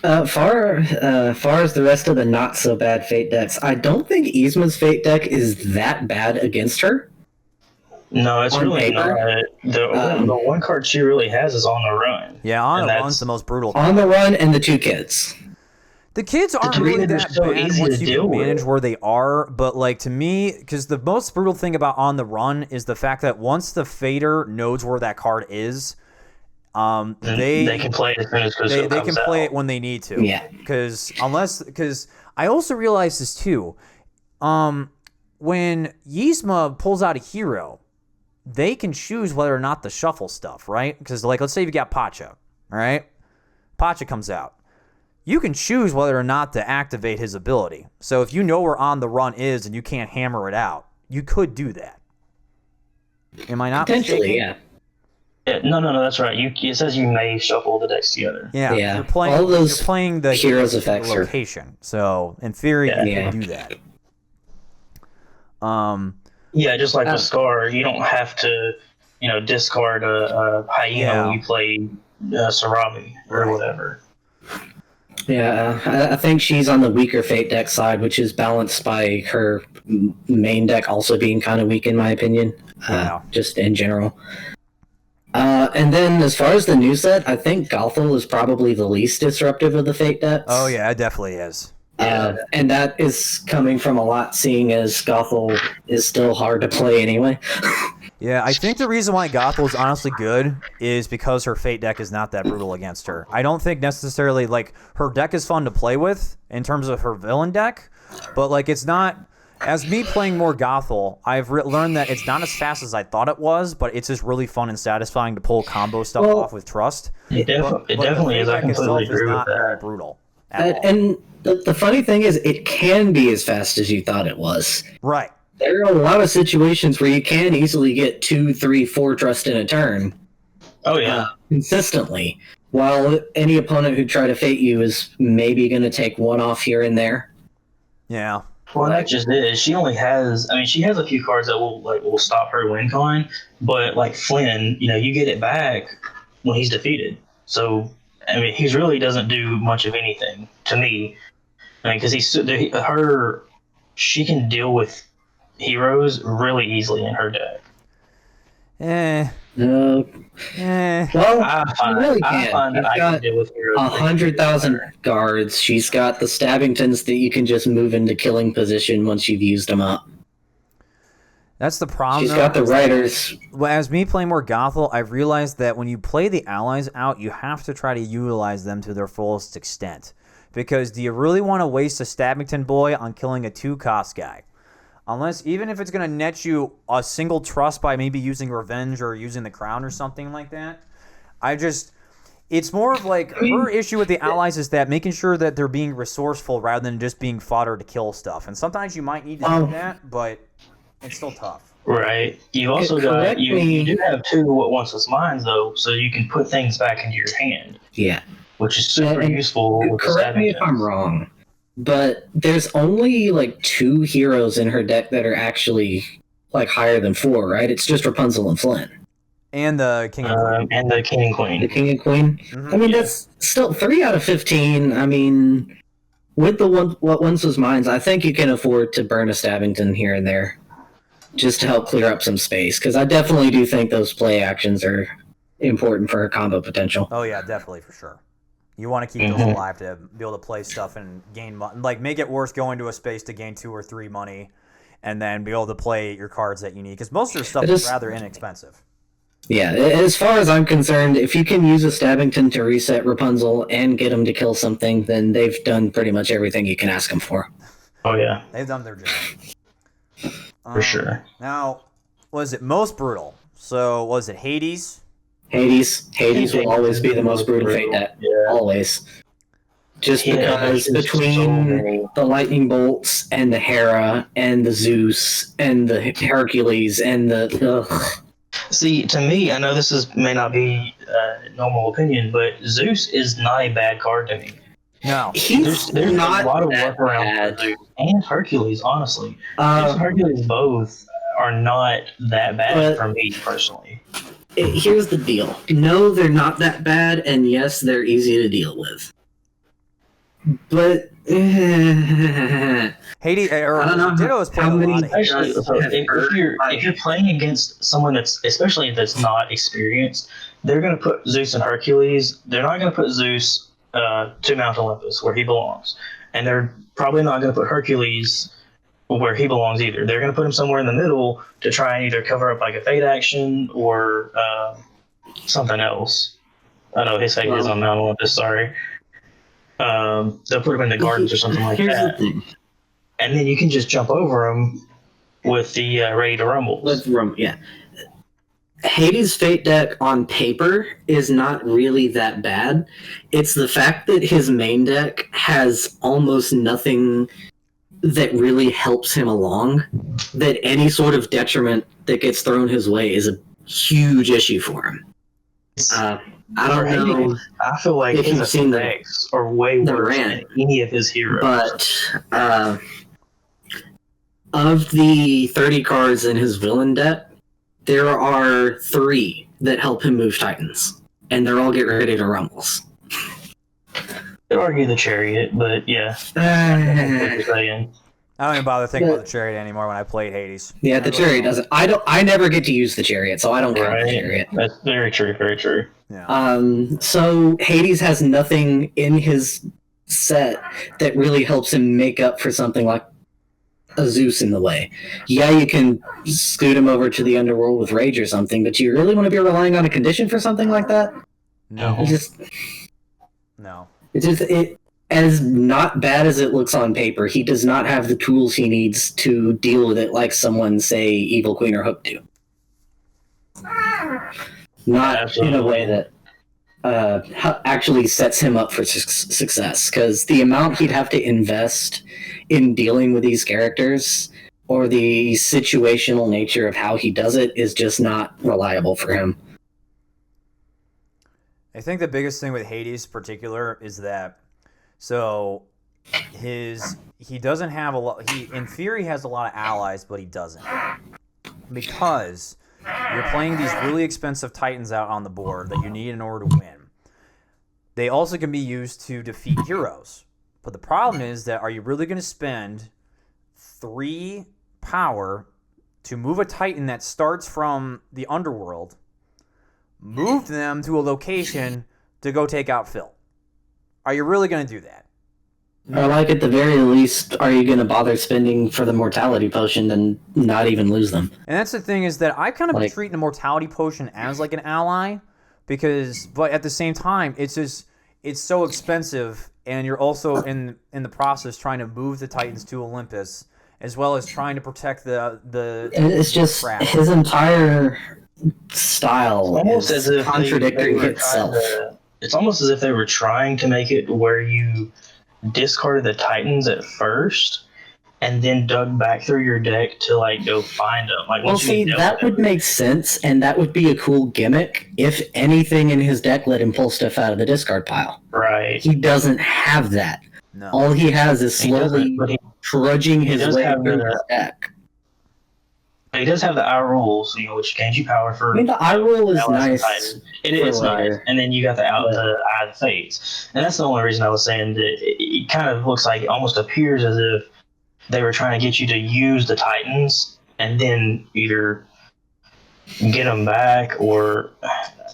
Far as the rest of the not so bad fate decks, I don't think Yzma's fate deck is that bad against her. No, it's on really paper. not. The one card she really has is On the Run. Yeah, On And the that's- Run's the most brutal. On the Run and the 2 kids. The kids aren't two really kids are that so bad easy once to you deal can manage with. where they are, but like to me, because the most brutal thing about On the Run is the fact that once the Fader knows where that card is, they can play it as soon as they comes can play out. it when they need to. Yeah. Because I also realize this too. When Yzma pulls out a hero, they can choose whether or not to shuffle stuff, right? Because like let's say you got Pacha, right? Pacha comes out. You can choose whether or not to activate his ability. So if you know where On the Run is and you can't hammer it out, you could do that. Am I not Potentially, mistaken? Yeah, no, that's right. It says you may shuffle the decks together. Yeah. Yeah. You're playing, All those you're playing the heroes effects are- location. So in theory, you Yeah. can do that. Yeah, just like with Scar, you don't have to, discard a hyena Yeah. when you play Sarabi or Right. whatever. Yeah, I think she's on the weaker fate deck side, which is balanced by her main deck also being kind of weak, in my opinion. Yeah. Just in general. And then as far as the new set, I think Gothel is probably the least disruptive of the fate decks. Oh yeah, it definitely is. And that is coming from a lot, seeing as Gothel is still hard to play anyway. Yeah, I think the reason why Gothel is honestly good is because her Fate deck is not that brutal against her. I don't think necessarily, like, her deck is fun to play with in terms of her villain deck, but, like, it's not... As me playing more Gothel, I've learned that it's not as fast as I thought it was, but it's just really fun and satisfying to pull combo stuff off with Trust. It definitely is. I completely agree with not very that. brutal at all. And the funny thing is, it can be as fast as you thought it was. Right. There are a lot of situations where you can easily get 2, 3, 4 trust in a turn. Oh, yeah. Consistently. While any opponent who try to fate you is maybe going to take one off here and there. Yeah. Well, that just is. She only has. I mean, she has a few cards that will stop her win con, but like Flynn, you get it back when he's defeated. So, I mean, he really doesn't do much of anything to me. I mean, because she can deal with heroes really easily in her deck. Well, I really find can. that I You've can deal with heroes. 100,000 guards. She's got the Stabbingtons that you can just move into killing position once you've used them up. That's the problem. She's got the Riders. Well, as me playing more Gothel, I've realized that when you play the allies out, you have to try to utilize them to their fullest extent. Because do you really want to waste a Stabbington boy on killing a 2-cost guy? Even if it's going to net you a single trust by maybe using Revenge or using the Crown or something like that. It's more of like, her issue with the allies is that making sure that they're being resourceful rather than just being fodder to kill stuff. And sometimes you might need to do that, but it's still tough. Right. You also got you do have 2 Once Was Mines though, so you can put things back into your hand. Yeah. Which is super useful. With Correct me if I'm wrong, but there's only like 2 heroes in her deck that are actually like higher than 4, right? It's just Rapunzel and Flynn. And the King and Queen. And the King and Queen. The King and Queen. Mm-hmm. I mean, that's still 3 out of 15. I mean, with the What Once Was Mines, I think you can afford to burn a Stabbington here and there just to help clear up some space, because I definitely do think those play actions are important for her combo potential. Oh yeah, definitely, for sure. You want to keep those alive to be able to play stuff and gain money. Like, make it worth going to a space to gain 2 or 3 money, and then be able to play your cards that you need. Because most of your stuff is rather inexpensive. Yeah, as far as I'm concerned, if you can use a Stabbington to reset Rapunzel and get him to kill something, then they've done pretty much everything you can ask them for. Oh, yeah. They've done their job. For sure. Now, was it most brutal? So, was it Hades, Hades will always be the most brutal fate deck. Yeah. Always. Just because there's between so many. the lightning bolts and the Hera and the Zeus and the Hercules and the See, to me, I know may not be normal opinion, but Zeus is not a bad card to me. No. he's There's not a lot of that workarounds bad. for Zeus and Hercules, honestly. Zeus and Hercules both are not that bad but- for me personally. Here's the deal. No, they're not that bad, and yes, they're easy to deal with. But Hades or I don't know Ditto is playing how a many- lot of Hades. Actually, so if you're playing against someone especially that's not experienced, they're going to put Zeus and Hercules. They're not going to put Zeus to Mount Olympus where he belongs, and they're probably not going to put Hercules where he belongs either. They're going to put him somewhere in the middle to try and either cover up like a fate action or something else. I know his fate is on Mount Olympus. Sorry. They'll put him in the gardens or something like Here's that. the thing. And then you can just jump over them with the Ready to Rumbles. Yeah. Hades' Fate deck on paper is not really that bad. It's the fact that his main deck has almost nothing that really helps him along, that any sort of detriment that gets thrown his way is a huge issue for him. I don't know I feel like if his you've seen effects are way the worse rant, than any of his heroes. but of the 30 cards in his villain deck, there are 3 that help him move Titans, and they're all get ready to rumbles. Could argue the Chariot, but yeah. What you're saying. I don't even bother thinking about the Chariot anymore when I played Hades. Yeah, the Chariot doesn't. I never get to use the Chariot, so I don't count the Chariot. That's very true, very true. Yeah. So Hades has nothing in his set that really helps him make up for something like a Zeus in the way. Yeah, you can scoot him over to the underworld with Rage or something, but you really want to be relying on a condition for something like that? No. No. It as not bad as it looks on paper, he does not have the tools he needs to deal with it like someone, say, Evil Queen or Hook do. Not in a way that actually sets him up for success, because the amount he'd have to invest in dealing with these characters or the situational nature of how he does it is just not reliable for him. I think the biggest thing with Hades in particular is that he doesn't have a lot. He in theory has a lot of allies, but he doesn't, because you're playing these really expensive Titans out on the board that you need in order to win. They also can be used to defeat heroes, but the problem is that are you really going to spend 3 power to move a Titan that starts from the underworld, move them to a location to go take out Phil? Are you really going to do that? Or like at the very least, are you going to bother spending for the mortality potion and not even lose them? And that's the thing, is that I kind of been treating the mortality potion as like an ally, but at the same time, it's so expensive, and you're also in the process trying to move the Titans to Olympus, as well as trying to protect the It's just crap. his entire style Almost is as if contradicting they were itself. it's almost as if they were trying to make it where you discarded the Titans at first and then dug back through your deck to like go find them. Like, Well, see, that would make sense, and that would be a cool gimmick if anything in his deck let him pull stuff out of the discard pile. right. He doesn't have that. No. All he has is slowly trudging his does way have through the- his deck. He does have the eye rules, which gains you power for. I mean, the eye roll is allies and nice. Titans. It is for nice, later. and then you got the Eye of the Fates, and that's the only reason I was saying that it kind of looks like, it almost appears as if they were trying to get you to use the Titans and then either get them back or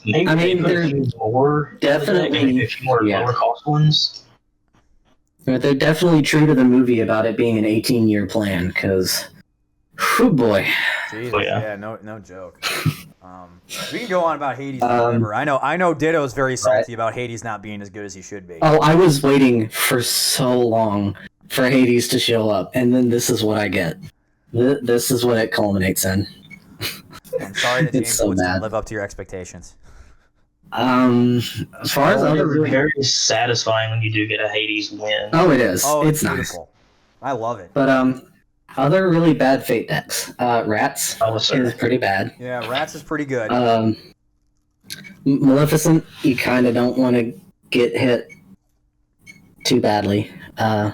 maybe I mean, they put they're a few more, definitely- maybe a few more yeah. lower cost ones. But they're definitely true to the movie about it being an 18-year plan, because, oh boy. Jesus, Oh, yeah. yeah, no joke. We can go on about Hades forever. I know Ditto's very salty about Hades not being as good as he should be. Oh, I was waiting for so long for Hades to show up, and then this is what I get. This is what it culminates in. I'm sorry that It's James so Woods bad. didn't live up to your expectations. As far as other It's very satisfying when you do get a Hades win. Oh, it is. Oh, it's nice. beautiful. I love it. But other really bad fate decks. Rats is pretty bad. Yeah, Rats is pretty good. Maleficent, you kind of don't want to get hit too badly. I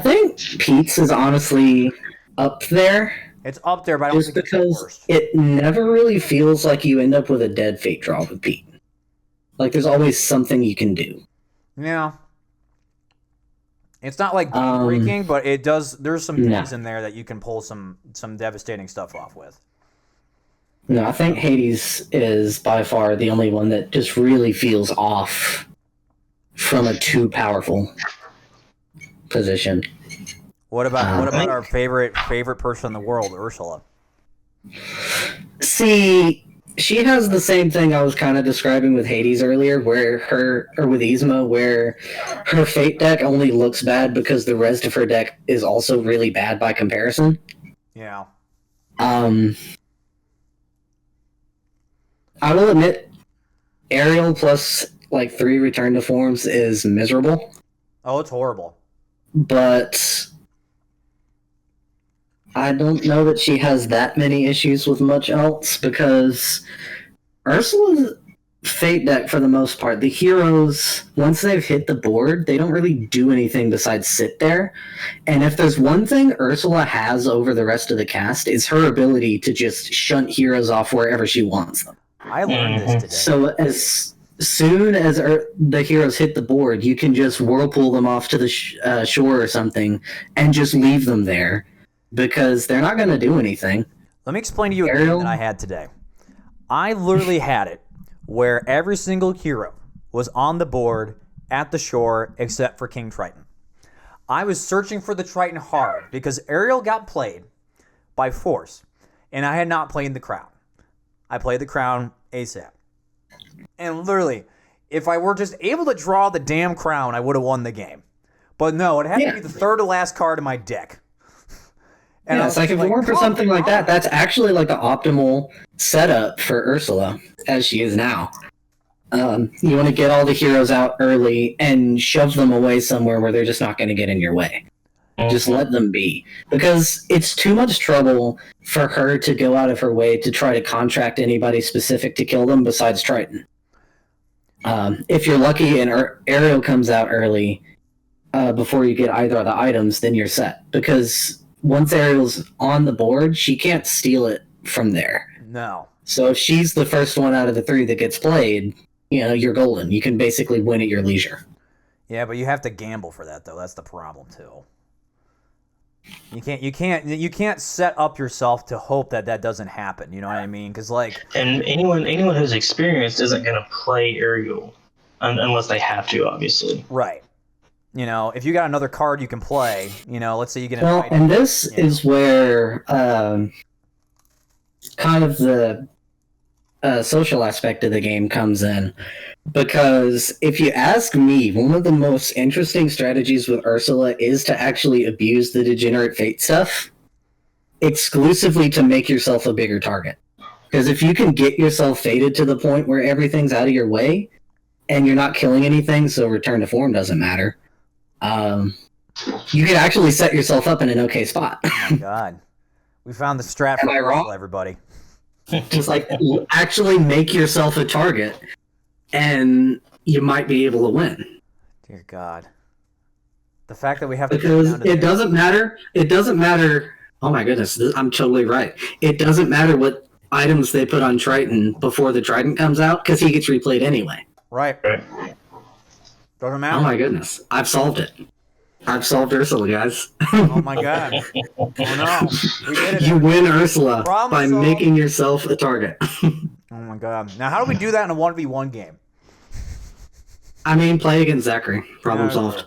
think Pete's is honestly up there. It's up there, but I don't Just think it's the because worst. it never really feels like you end up with a dead fate draw with Pete. Like, there's always something you can do. Yeah. It's not like breaking, but it does. There's some things in there that you can pull some devastating stuff off with. No, I think Hades is by far the only one that just really feels off from a too powerful position. What about our favorite person in the world, Ursula? See, she has the same thing I was kind of describing with Hades earlier, with Yzma, where her fate deck only looks bad because the rest of her deck is also really bad by comparison. Yeah. I will admit, Ariel plus like 3 return to forms is miserable. Oh, it's horrible. But I don't know that she has that many issues with much else, because Ursula's fate deck, for the most part, the heroes, once they've hit the board, they don't really do anything besides sit there. And if there's one thing Ursula has over the rest of the cast, is her ability to just shunt heroes off wherever she wants them. I learned this today. So as soon as the heroes hit the board, you can just whirlpool them off to the shore or something and just leave them there, because they're not going to do anything. Let me explain to you a game that I had today. I literally had it where every single hero was on the board at the shore except for King Triton. I was searching for the Triton hard because Ariel got played by force, and I had not played the Crown. I played the Crown ASAP. And literally, if I were just able to draw the damn Crown, I would have won the game. But no, it had to be the third to last card in my deck. And it's like, if it weren't for something like that, that's actually like the optimal setup for Ursula, as she is now. You want to get all the heroes out early and shove them away somewhere where they're just not going to get in your way. Just let them be. Because it's too much trouble for her to go out of her way to try to contract anybody specific to kill them besides Triton. If you're lucky and Ariel comes out early before you get either of the items, then you're set. Because once Ariel's on the board, she can't steal it from there. No. So if she's the first one out of the 3 that gets played, you're golden. You can basically win at your leisure. Yeah, but you have to gamble for that, though. That's the problem, too. You can't set up yourself to hope that doesn't happen. You know what I mean? Because and anyone who's experienced isn't going to play Ariel unless they have to, obviously. Right. If you got another card you can play, let's say you get and this is where kind of the social aspect of the game comes in. Because if you ask me, one of the most interesting strategies with Ursula is to actually abuse the degenerate fate stuff exclusively to make yourself a bigger target. Because if you can get yourself fated to the point where everything's out of your way and you're not killing anything, so return to form doesn't matter, you can actually set yourself up in an okay spot. Oh my god. We found the strat for Ursula, everybody. Just actually make yourself a target, and you might be able to win. Dear God. The fact that we have because it doesn't matter. It doesn't matter. Oh my goodness, I'm totally right. It doesn't matter what items they put on Triton before the Trident comes out, because he gets replayed anyway. Right. Doesn't matter. Oh my goodness, I've solved it. I've solved Ursula, guys. Oh my god. Oh no. We did it. You win Ursula by making yourself a target. Oh my god. Now how do we do that in a 1v1 game? I mean, play against Zachary. Problem solved.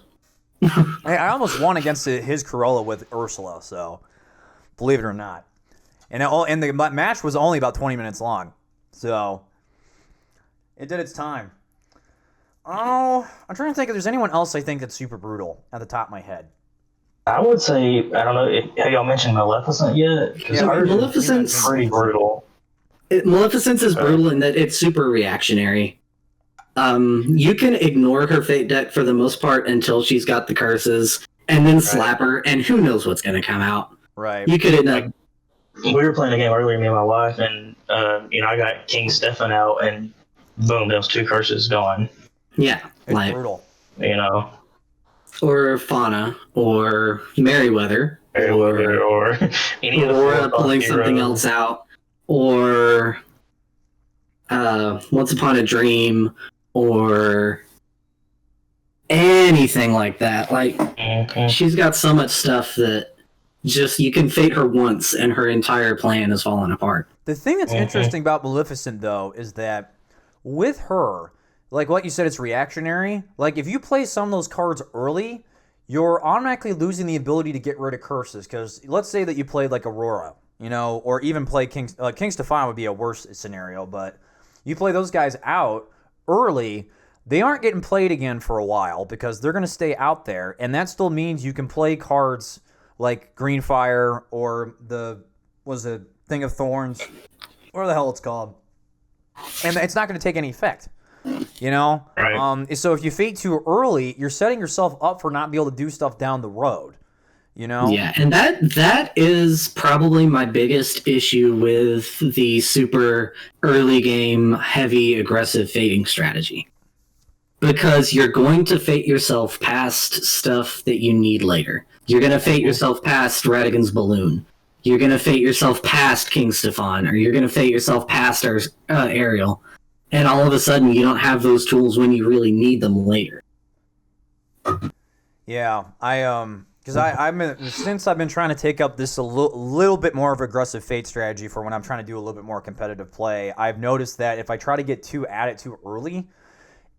Hey, I almost won against his Corolla with Ursula, so believe it or not. And the match was only about 20 minutes long. So it did its time. Oh, I'm trying to think if there's anyone else I think that's super brutal at the top of my head. I would say, I don't know, have y'all mentioned Maleficent yet? Yeah, Maleficent's pretty brutal. Maleficence is brutal in that it's super reactionary. You can ignore her fate deck for the most part until she's got the curses, and then slap her, and who knows what's going to come out. Right. You could end up. We were playing a game earlier, me and my wife, and I got King Stefan out, and boom, those 2 curses gone. Yeah, It's like brutal. or Fauna, or Merryweather, or any of the or pulling heroes. something else out, or Once Upon a Dream, or anything like that. Like, she's got so much stuff that just you can fate her once and her entire plan is falling apart. The thing that's interesting about Maleficent, though, is that with her, like what you said, it's reactionary. Like, if you play some of those cards early, you're automatically losing the ability to get rid of curses. Because let's say that you played like Aurora, or even play King Stefan would be a worse scenario, but you play those guys out early, they aren't getting played again for a while because they're going to stay out there, and that still means you can play cards like Green Fire or the Thing of Thorns, whatever the hell it's called, and it's not going to take any effect. Right. So if you fate too early, you're setting yourself up for not being able to do stuff down the road. Yeah, and that is probably my biggest issue with the super early game heavy aggressive fating strategy. Because you're going to fate yourself past stuff that you need later. You're going to fate yourself past Radigan's Balloon. You're going to fate yourself past King Stefan, or you're going to fate yourself past Ariel. And all of a sudden, you don't have those tools when you really need them later. Yeah, since I've been trying to take up this a little bit more of aggressive fate strategy for when I'm trying to do a little bit more competitive play, I've noticed that if I try to get at it too early,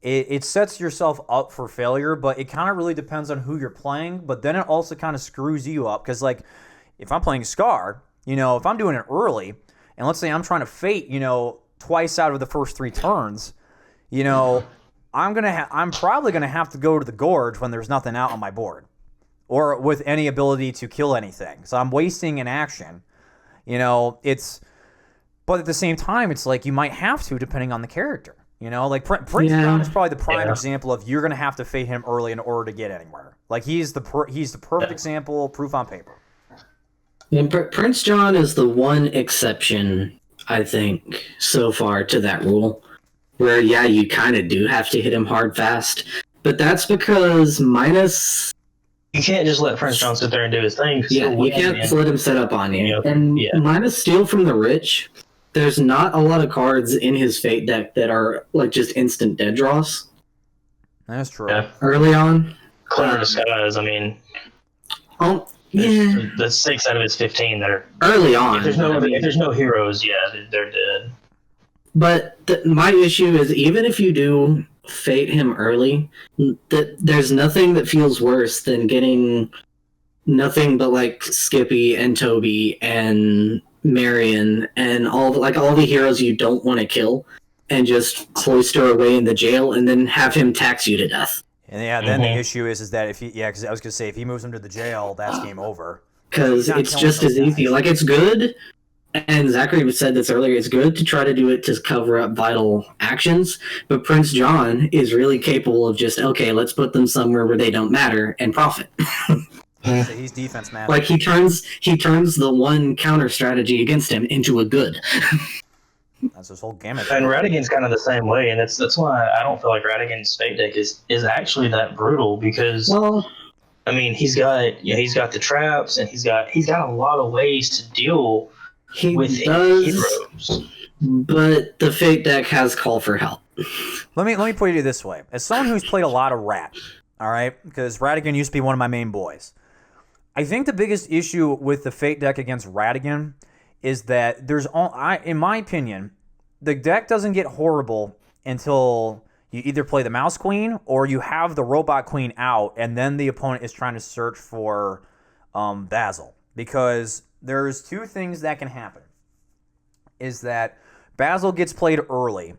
it sets yourself up for failure, but it kind of really depends on who you're playing. But then it also kind of screws you up because, like, if I'm playing Scar, if I'm doing it early, and let's say I'm trying to fate, twice out of the first 3 turns, I'm probably gonna have to go to the Gorge when there's nothing out on my board, or with any ability to kill anything. So I'm wasting an action. But at the same time, it's like you might have to depending on the character. Like Prince John is probably the prime example of you're gonna have to fate him early in order to get anywhere. Like he's the perfect example, proof on paper. And Prince John is the one exception, I think, so far to that rule, where you kind of do have to hit him hard fast, but that's because minus. You can't just let Prince John sit there and do his thing. Yeah, you can't just let him set up on you. And minus Steal from the Rich, there's not a lot of cards in his Fate deck that are like just instant dead draws. That's true. Yeah. Early on. Clever Disguise, that's 6 out of his 15 that are early on. If there's no heroes, they're dead. But my issue is, even if you do fate him early, there's nothing that feels worse than getting nothing but like Skippy and Toby and Marion and all the heroes you don't want to kill, and just cloister away in the jail and then have him tax you to death. And then the issue is that because I was gonna say if he moves him to the jail, that's game over. Because it's just as easy. Like, it's good, and Zachary said this earlier, it's good to try to do it to cover up vital actions, but Prince John is really capable of just, okay, let's put them somewhere where they don't matter and profit. He's defense man. Like, he turns the one counter strategy against him into a good. That's his whole gamut. And Radigan's kind of the same way, and that's why I don't feel like Radigan's fate deck is actually that brutal, because he's got the traps, and he's got a lot of ways to deal with heroes. But the fate deck has call for help. Let me put it this way: as someone who's played a lot of Rat, all right, because Radigan used to be one of my main boys. I think the biggest issue with the fate deck against Radigan is that in my opinion, the deck doesn't get horrible until you either play the Mouse Queen or you have the Robot Queen out, and then the opponent is trying to search for Basil. Because there's 2 things that can happen. Is that Basil gets played early,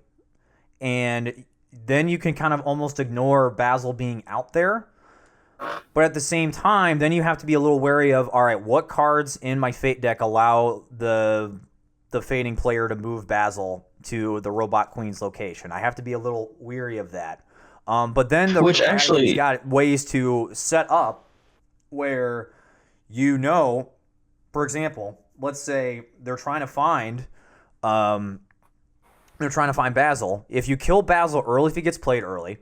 and then you can kind of almost ignore Basil being out there. But at the same time, then you have to be a little wary of, all right, what cards in my Fate deck allow the the fading player to move Basil to the Robot Queen's location. I have to be a little weary of that. But then Radigan's got ways to set up where for example, let's say they're trying to find Basil. If you kill Basil early, if he gets played early,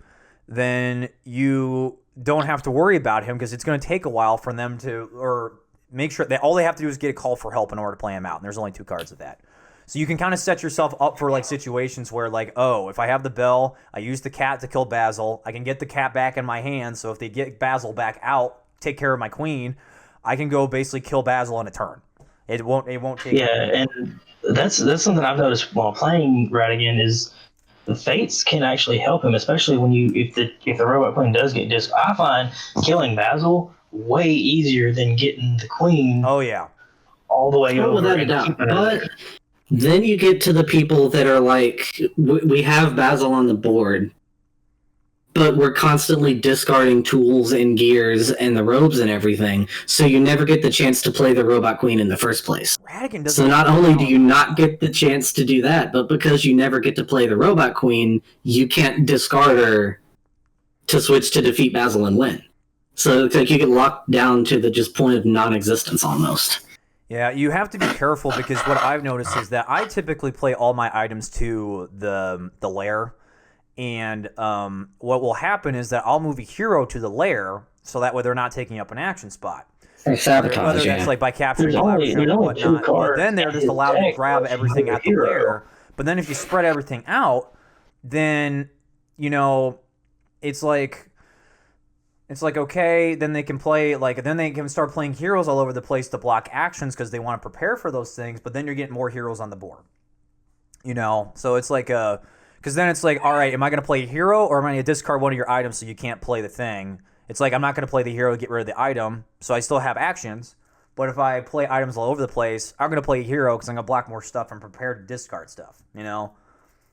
then you don't have to worry about him because it's going to take a while for them to, or make sure that all they have to do is get a call for help in order to play him out. And there's only 2 cards of that. So you can kind of set yourself up for like situations where like, oh, if I have the bell, I use the cat to kill Basil. I can get the cat back in my hand. So if they get Basil back out, take care of my queen, I can go basically kill Basil in a turn. It won't take. Yeah, and that's something I've noticed while playing Radigan is the fates can actually help him, especially when if the robot queen does get disc. I find killing Basil way easier than getting the queen. Oh yeah, all the way over. Without a doubt, but then you get to the people that are like, we have Basil on the board, but we're constantly discarding tools and gears and the robes and everything, so you never get the chance to play the Robot Queen in the first place. Radigan doesn't. So not only do you not get the chance to do that, but because you never get to play the Robot Queen, you can't discard her to switch to defeat Basil and win. So it's like you get locked down to the just point of non-existence almost. Yeah, you have to be careful because what I've noticed is that I typically play all my items to the lair. And what will happen is that I'll move a hero to the lair, so that way they're not taking up an action spot. Or sabotage, whether that's like by capturing or whatnot. But then they're just allowed to grab everything at the lair. But then if you spread everything out, then it's like okay, then they can play then they can start playing heroes all over the place to block actions because they want to prepare for those things. But then you're getting more heroes on the board. So it's like a. Because then it's like, all right, am I going to play a hero or am I going to discard one of your items so you can't play the thing? It's like I'm not going to play the hero to get rid of the item, so I still have actions. But if I play items all over the place, I'm going to play a hero because I'm going to block more stuff and prepare to discard stuff.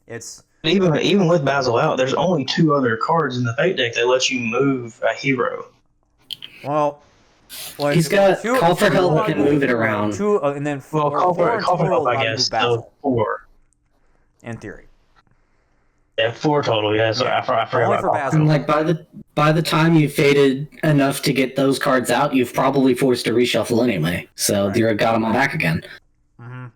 It's even with Basil out, there's only 2 other cards in the Fate deck that let you move a hero. Well he's got Call for Help that can move it around. 2, and then 4. Call for Help, I guess. So 4. In theory. Yeah, 4 total. Yeah, so I forgot about Basil. And like by the time you've faded enough to get those cards out, you've probably forced to reshuffle anyway. So you've got them all back again. Mm-hmm.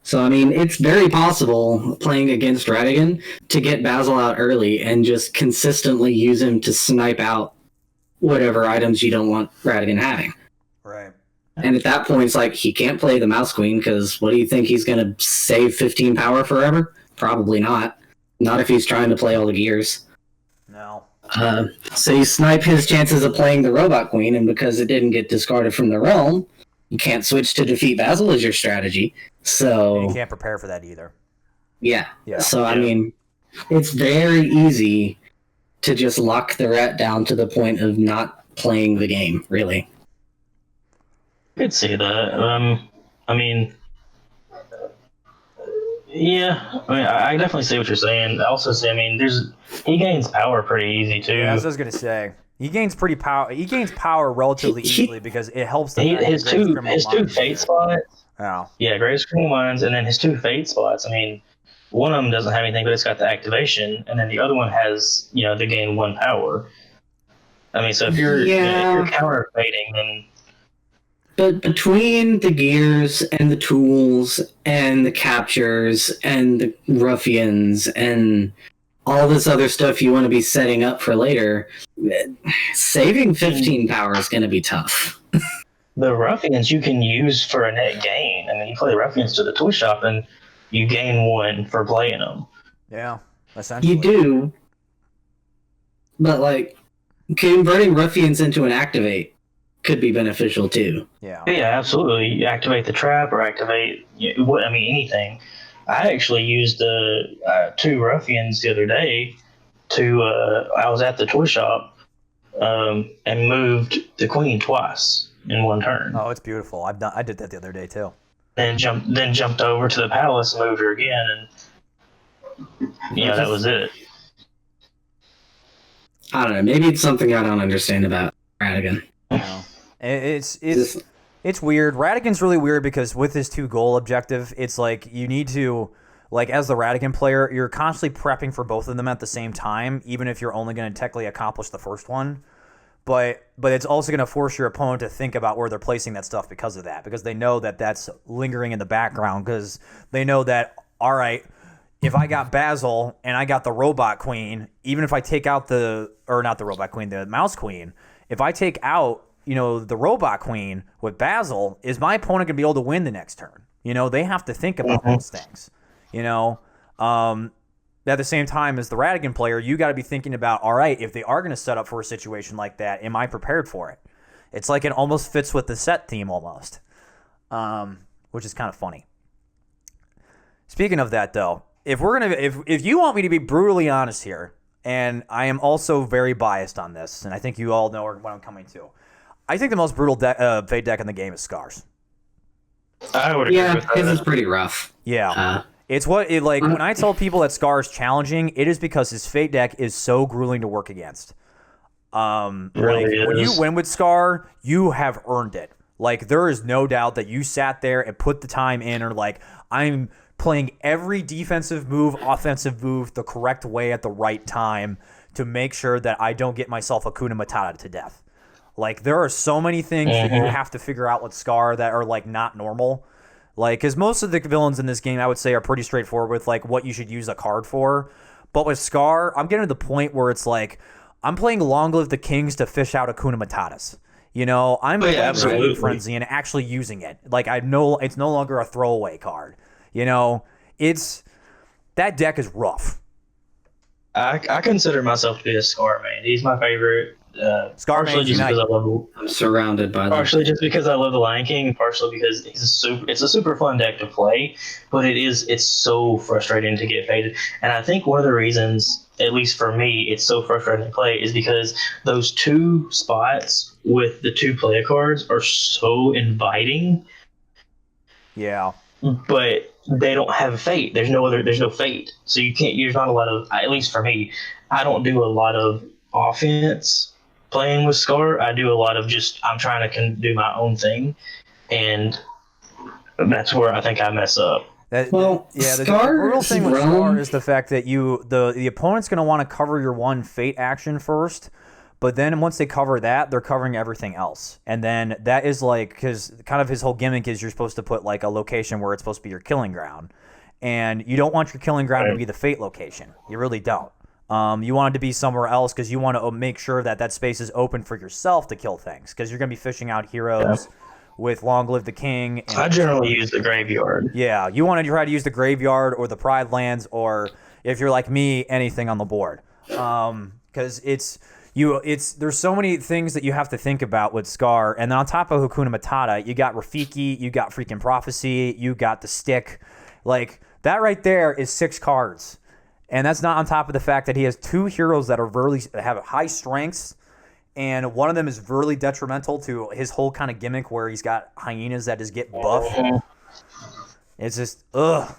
So I mean, it's very possible playing against Radigan to get Basil out early and just consistently use him to snipe out whatever items you don't want Radigan having. Right. And at that point, it's like he can't play the Mouse Queen because what do you think he's going to save 15 power forever? Probably not. Not if he's trying to play all the gears. No. So you snipe his chances of playing the Robot Queen, and because it didn't get discarded from the realm, you can't switch to defeat Basil as your strategy. So you can't prepare for that either. Yeah. So I mean, it's very easy to just lock the rat down to the point of not playing the game, really. I could see that. I mean, yeah, I definitely see what you're saying. I also see, he gains power pretty easy too. Yeah, that's what I was gonna say. He gains power relatively easily because it helps them. His two fate spots. Oh. Yeah, Greatest Criminal Minds, and then his 2 fate spots. One of them doesn't have anything, but it's got the activation, and then the other one has, they gain 1 power. So if you're counter fating, then. But between the gears and the tools and the captures and the ruffians and all this other stuff you want to be setting up for later, saving 15 power is going to be tough. The ruffians you can use for a net gain. You play the ruffians to the toy shop and you gain 1 for playing them. Yeah, essentially. You do. But, converting ruffians into an activate could be beneficial too. Yeah, absolutely. You activate the trap or activate anything. I actually used 2 ruffians the other day to I was at the toy shop and moved the queen twice in 1 turn. Oh, it's beautiful. I did that the other day too. Then jumped over to the palace and moved her again, and that was it. I don't know. Maybe it's something I don't understand about Radigan. It's It's weird. Radigan's really weird because with his 2 goal objective, it's like you need to, like, as the Radigan player, you're constantly prepping for both of them at the same time, even if you're only going to technically accomplish the first one. But it's also going to force your opponent to think about where they're placing that stuff because of that, because they know that that's lingering in the background, because they know that, all right, if I got Basil and I got the Robot Queen, even if I take out the Mouse Queen, if I take out, the Robot Queen with Basil, is my opponent going to be able to win the next turn? They have to think about those things, at the same time as the Radigan player, you got to be thinking about, all right, if they are going to set up for a situation like that, am I prepared for it? It's like it almost fits with the set theme almost, which is kind of funny. Speaking of that, though, if you want me to be brutally honest here, and I am also very biased on this, and I think you all know what I'm coming to, I think the most brutal Fate deck in the game is Scars. I would agree with that. His is pretty rough. Yeah. It's when I tell people that Scar's challenging, it is because his Fate deck is so grueling to work against. When you win with Scar, you have earned it. Like, there is no doubt that you sat there and put the time in, or like, I'm playing every defensive move, offensive move the correct way at the right time to make sure that I don't get myself Hakuna Matata to death. Like, there are so many things that you have to figure out with Scar that are like not normal. Like, because most of the villains in this game, I would say, are pretty straightforward with, like, what you should use a card for. But with Scar, I'm getting to the point where it's like, I'm playing Long Live the Kings to fish out Hakuna Matatas. I'm playing Trading Frenzy and actually using it. Like, I know it's no longer a throwaway card. That deck is rough. I consider myself to be a Scar main. He's my favorite. Scar partially just because I love. I'm surrounded by them. Partially just because I love the Lion King. Partially because it's a super fun deck to play, but it's so frustrating to get faded. And I think one of the reasons, at least for me, it's so frustrating to play is because those 2 spots with the 2 player cards are so inviting. Yeah. But they don't have fate. There's no fate. So you can't. There's not a lot of. At least for me, I don't do a lot of offense playing with Scar. I do a lot of just, I'm trying to do my own thing, and that's where I think I mess up. The real thing with Scar is the fact that the opponent's going to want to cover your one Fate action first, but then once they cover that, they're covering everything else. And then that is like, because kind of his whole gimmick is you're supposed to put like a location where it's supposed to be your killing ground. And you don't want your killing ground to be the Fate location. You really don't. You want it to be somewhere else because you want to make sure that space is open for yourself to kill things, because you're going to be fishing out heroes with Long Live the King. And I generally use the graveyard. Yeah, you want to try to use the graveyard or the Pride Lands, or if you're like me, anything on the board. Because there's so many things that you have to think about with Scar. And then on top of Hakuna Matata, you got Rafiki, you got freaking Prophecy, you got the Stick. Like, that right there is 6 cards. And that's not on top of the fact that he has 2 heroes that have high strengths, and one of them is really detrimental to his whole kind of gimmick where he's got hyenas that just get buffed. It's just, ugh.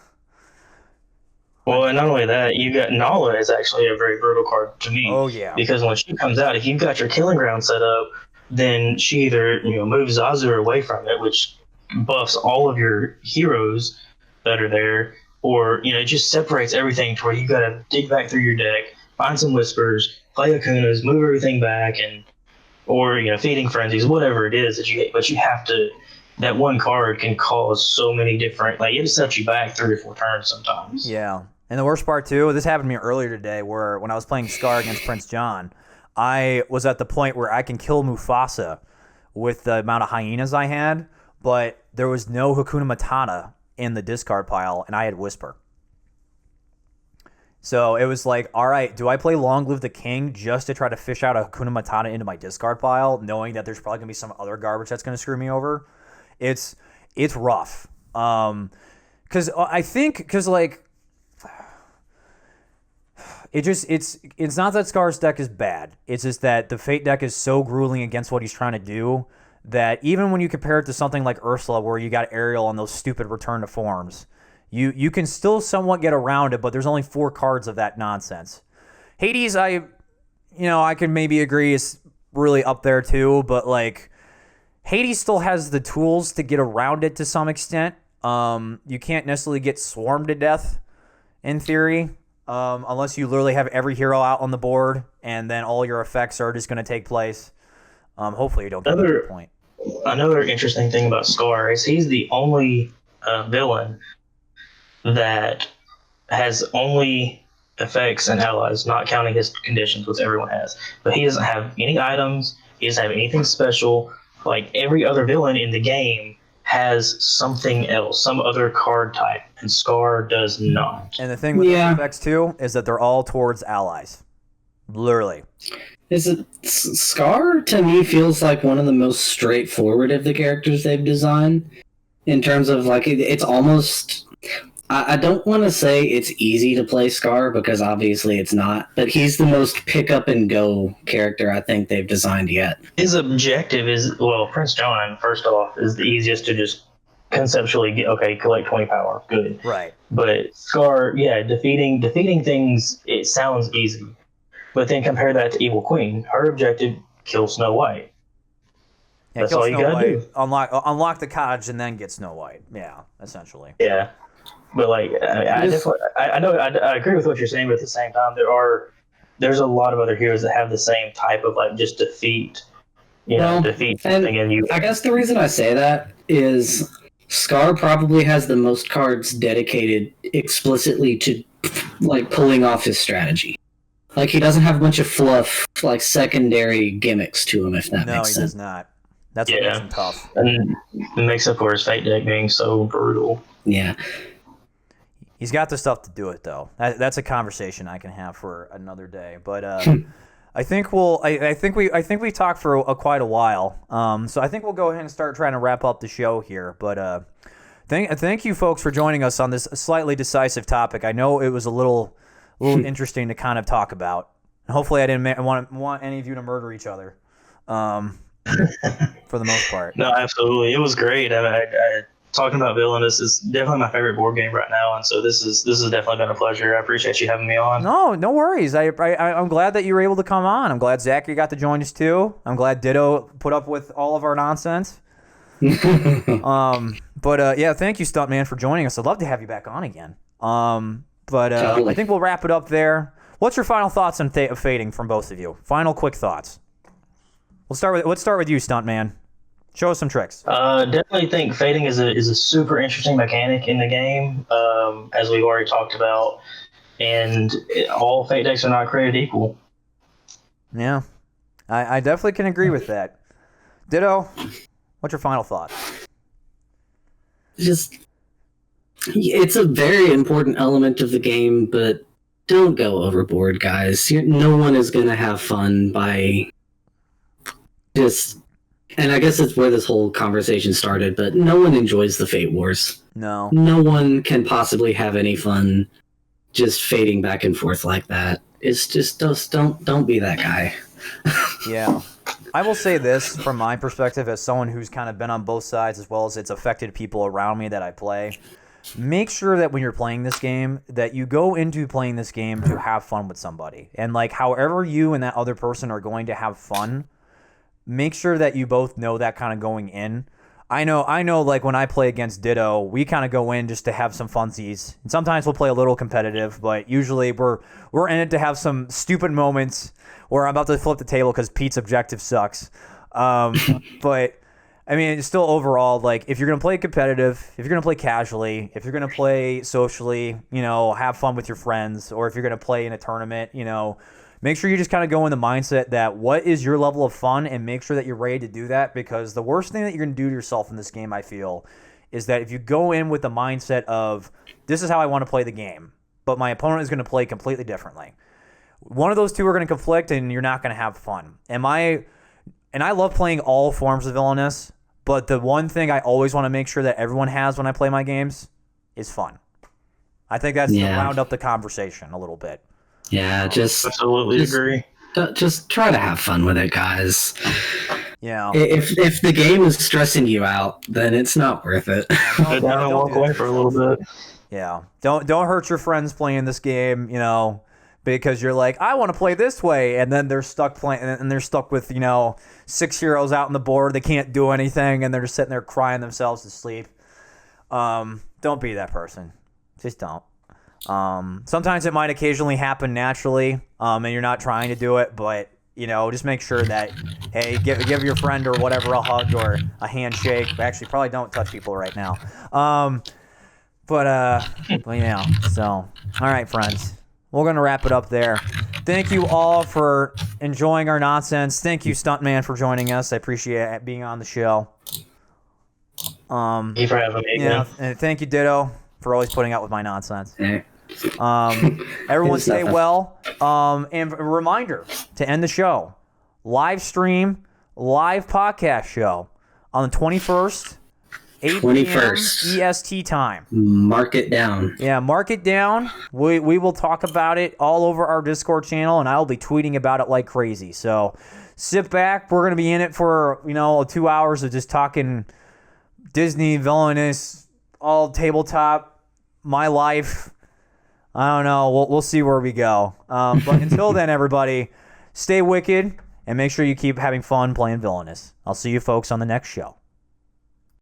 Well, and not only that, you got Nala is actually a very brutal card to me. Oh, yeah. Because when she comes out, if you've got your killing ground set up, then she either moves Azur away from it, which buffs all of your heroes that are there, or it just separates everything to where you got to dig back through your deck, find some whispers, play Akunas, move everything back, or feeding frenzies, whatever it is but you have to. That one card can cause so many different, like, it set you back 3 or 4 turns sometimes. Yeah, and the worst part too, this happened to me earlier today, where when I was playing Scar against Prince John, I was at the point where I can kill Mufasa with the amount of hyenas I had, but there was no Hakuna Matata in the discard pile, and I had Whisper. So it was like, all right, do I play Long Live the King just to try to fish out a Hakuna Matata into my discard pile, knowing that there's probably going to be some other garbage that's going to screw me over? It's rough. Because it's not that Scar's deck is bad. It's just that the Fate deck is so grueling against what he's trying to do that even when you compare it to something like Ursula, where you got Ariel on those stupid return to forms, you can still somewhat get around it, but there's only 4 cards of that nonsense. Hades, I can maybe agree is really up there too, but like, Hades still has the tools to get around it to some extent. You can't necessarily get swarmed to death, in theory, unless you literally have every hero out on the board, and then all your effects are just going to take place. Hopefully you don't get to that point. Another interesting thing about Scar is he's the only villain that has only effects and allies, not counting his conditions, which everyone has. But he doesn't have any items. He doesn't have anything special. Like every other villain in the game has something else, some other card type, and Scar does not. And the thing with those effects too is that they're all towards allies. Literally. Scar to me feels like one of the most straightforward of the characters they've designed in terms of like it's almost. I don't want to say it's easy to play Scar because obviously it's not, but he's the most pick up and go character I think they've designed yet. His objective is, well, Prince John, first off, is the easiest to just conceptually get, okay, collect 20 power, good. Right. But Scar, yeah, defeating things, it sounds easy. But then compare that to Evil Queen. Her objective, kill Snow White. Yeah, that's all you gotta do. Unlock the cottage and then get Snow White. Yeah, essentially. Yeah. But like, I agree with what you're saying, but at the same time, there's a lot of other heroes that have the same type of like just defeat something, and you. I guess the reason I say that is Scar probably has the most cards dedicated explicitly to like pulling off his strategy. Like he doesn't have a bunch of fluff, like secondary gimmicks to him. If that makes sense. No, he does not. That's what makes him tough. And it makes up for his fate deck being so brutal. Yeah. He's got the stuff to do it, though. That's a conversation I can have for another day. But I think we talked for quite a while. So I think we'll go ahead and start trying to wrap up the show here. But thank you, folks, for joining us on this slightly decisive topic. I know it was a little interesting to kind of talk about. And hopefully, I didn't want any of you to murder each other. For the most part. No, absolutely, it was great. Talking about Villainous is definitely my favorite board game right now, and so this has definitely been a pleasure. I appreciate you having me on. No worries. I'm glad that you were able to come on. I'm glad Zachary got to join us too. I'm glad Ditto put up with all of our nonsense. But yeah, thank you, Stuntman, for joining us. I'd love to have you back on again. Totally. I think we'll wrap it up there. What's your final thoughts on fading from both of you? Final quick thoughts. Let's start with you, Stuntman. Show us some tricks. Definitely think fading is a super interesting mechanic in the game, as we've already talked about, and all fate decks are not created equal. Yeah, I definitely can agree with that. Ditto. What's your final thought? It's a very important element of the game, but don't go overboard, guys. No one is going to have fun by and I guess it's where this whole conversation started, but no one enjoys the Fate Wars. No one can possibly have any fun just fading back and forth like that. It's just don't be that guy. Yeah. I will say this from my perspective as someone who's kind of been on both sides as well as it's affected people around me that I play. Make sure that when you're playing this game that you go into playing this game to have fun with somebody. And like however you and that other person are going to have fun, make sure that you both know that kind of going in. I know like when I play against Ditto, we kind of go in just to have some funsies. And sometimes we'll play a little competitive, but usually we're in it to have some stupid moments where I'm about to flip the table because Pete's objective sucks. But I mean, it's still overall, like if you're going to play competitive, if you're going to play casually, if you're going to play socially, have fun with your friends, or if you're going to play in a tournament, make sure you just kind of go in the mindset that what is your level of fun and make sure that you're ready to do that, because the worst thing that you're going to do to yourself in this game, I feel, is that if you go in with the mindset of this is how I want to play the game, but my opponent is going to play completely differently. One of those two are going to conflict and you're not going to have fun. And I love playing all forms of Villainous, but the one thing I always want to make sure that everyone has when I play my games is fun. I think that's to round up the conversation a little bit. Yeah, absolutely agree. Just try to have fun with it, guys. Yeah. If the game is stressing you out, then it's not worth it. Go down and walk away for a little bit. Yeah. Don't hurt your friends playing this game. because you're like, I want to play this way, and then they're stuck playing, and they're stuck with 6 heroes out on the board. They can't do anything, and they're just sitting there crying themselves to sleep. Don't be that person. Just don't. Sometimes it might occasionally happen naturally, and you're not trying to do it, but just make sure that, hey, give your friend or whatever a hug or a handshake. Actually, probably don't touch people right now. But so all right, friends. We're going to wrap it up there. Thank you all for enjoying our nonsense. Thank you, Stuntman, for joining us. I appreciate being on the show. Thank you for having me. Yeah, and thank you, Ditto, for always putting up with my nonsense. Yeah. Everyone stay well. And a reminder to end the show. Live stream, live podcast show on the 21st. 8 21st. p.m. EST time. Mark it down. Yeah, mark it down. We will talk about it all over our Discord channel, and I'll be tweeting about it like crazy. So sit back. We're going to be in it for, 2 hours of just talking Disney, villainous, all tabletop, my life. I don't know. We'll see where we go. But until then, everybody, stay wicked, and make sure you keep having fun playing villainous. I'll see you folks on the next show.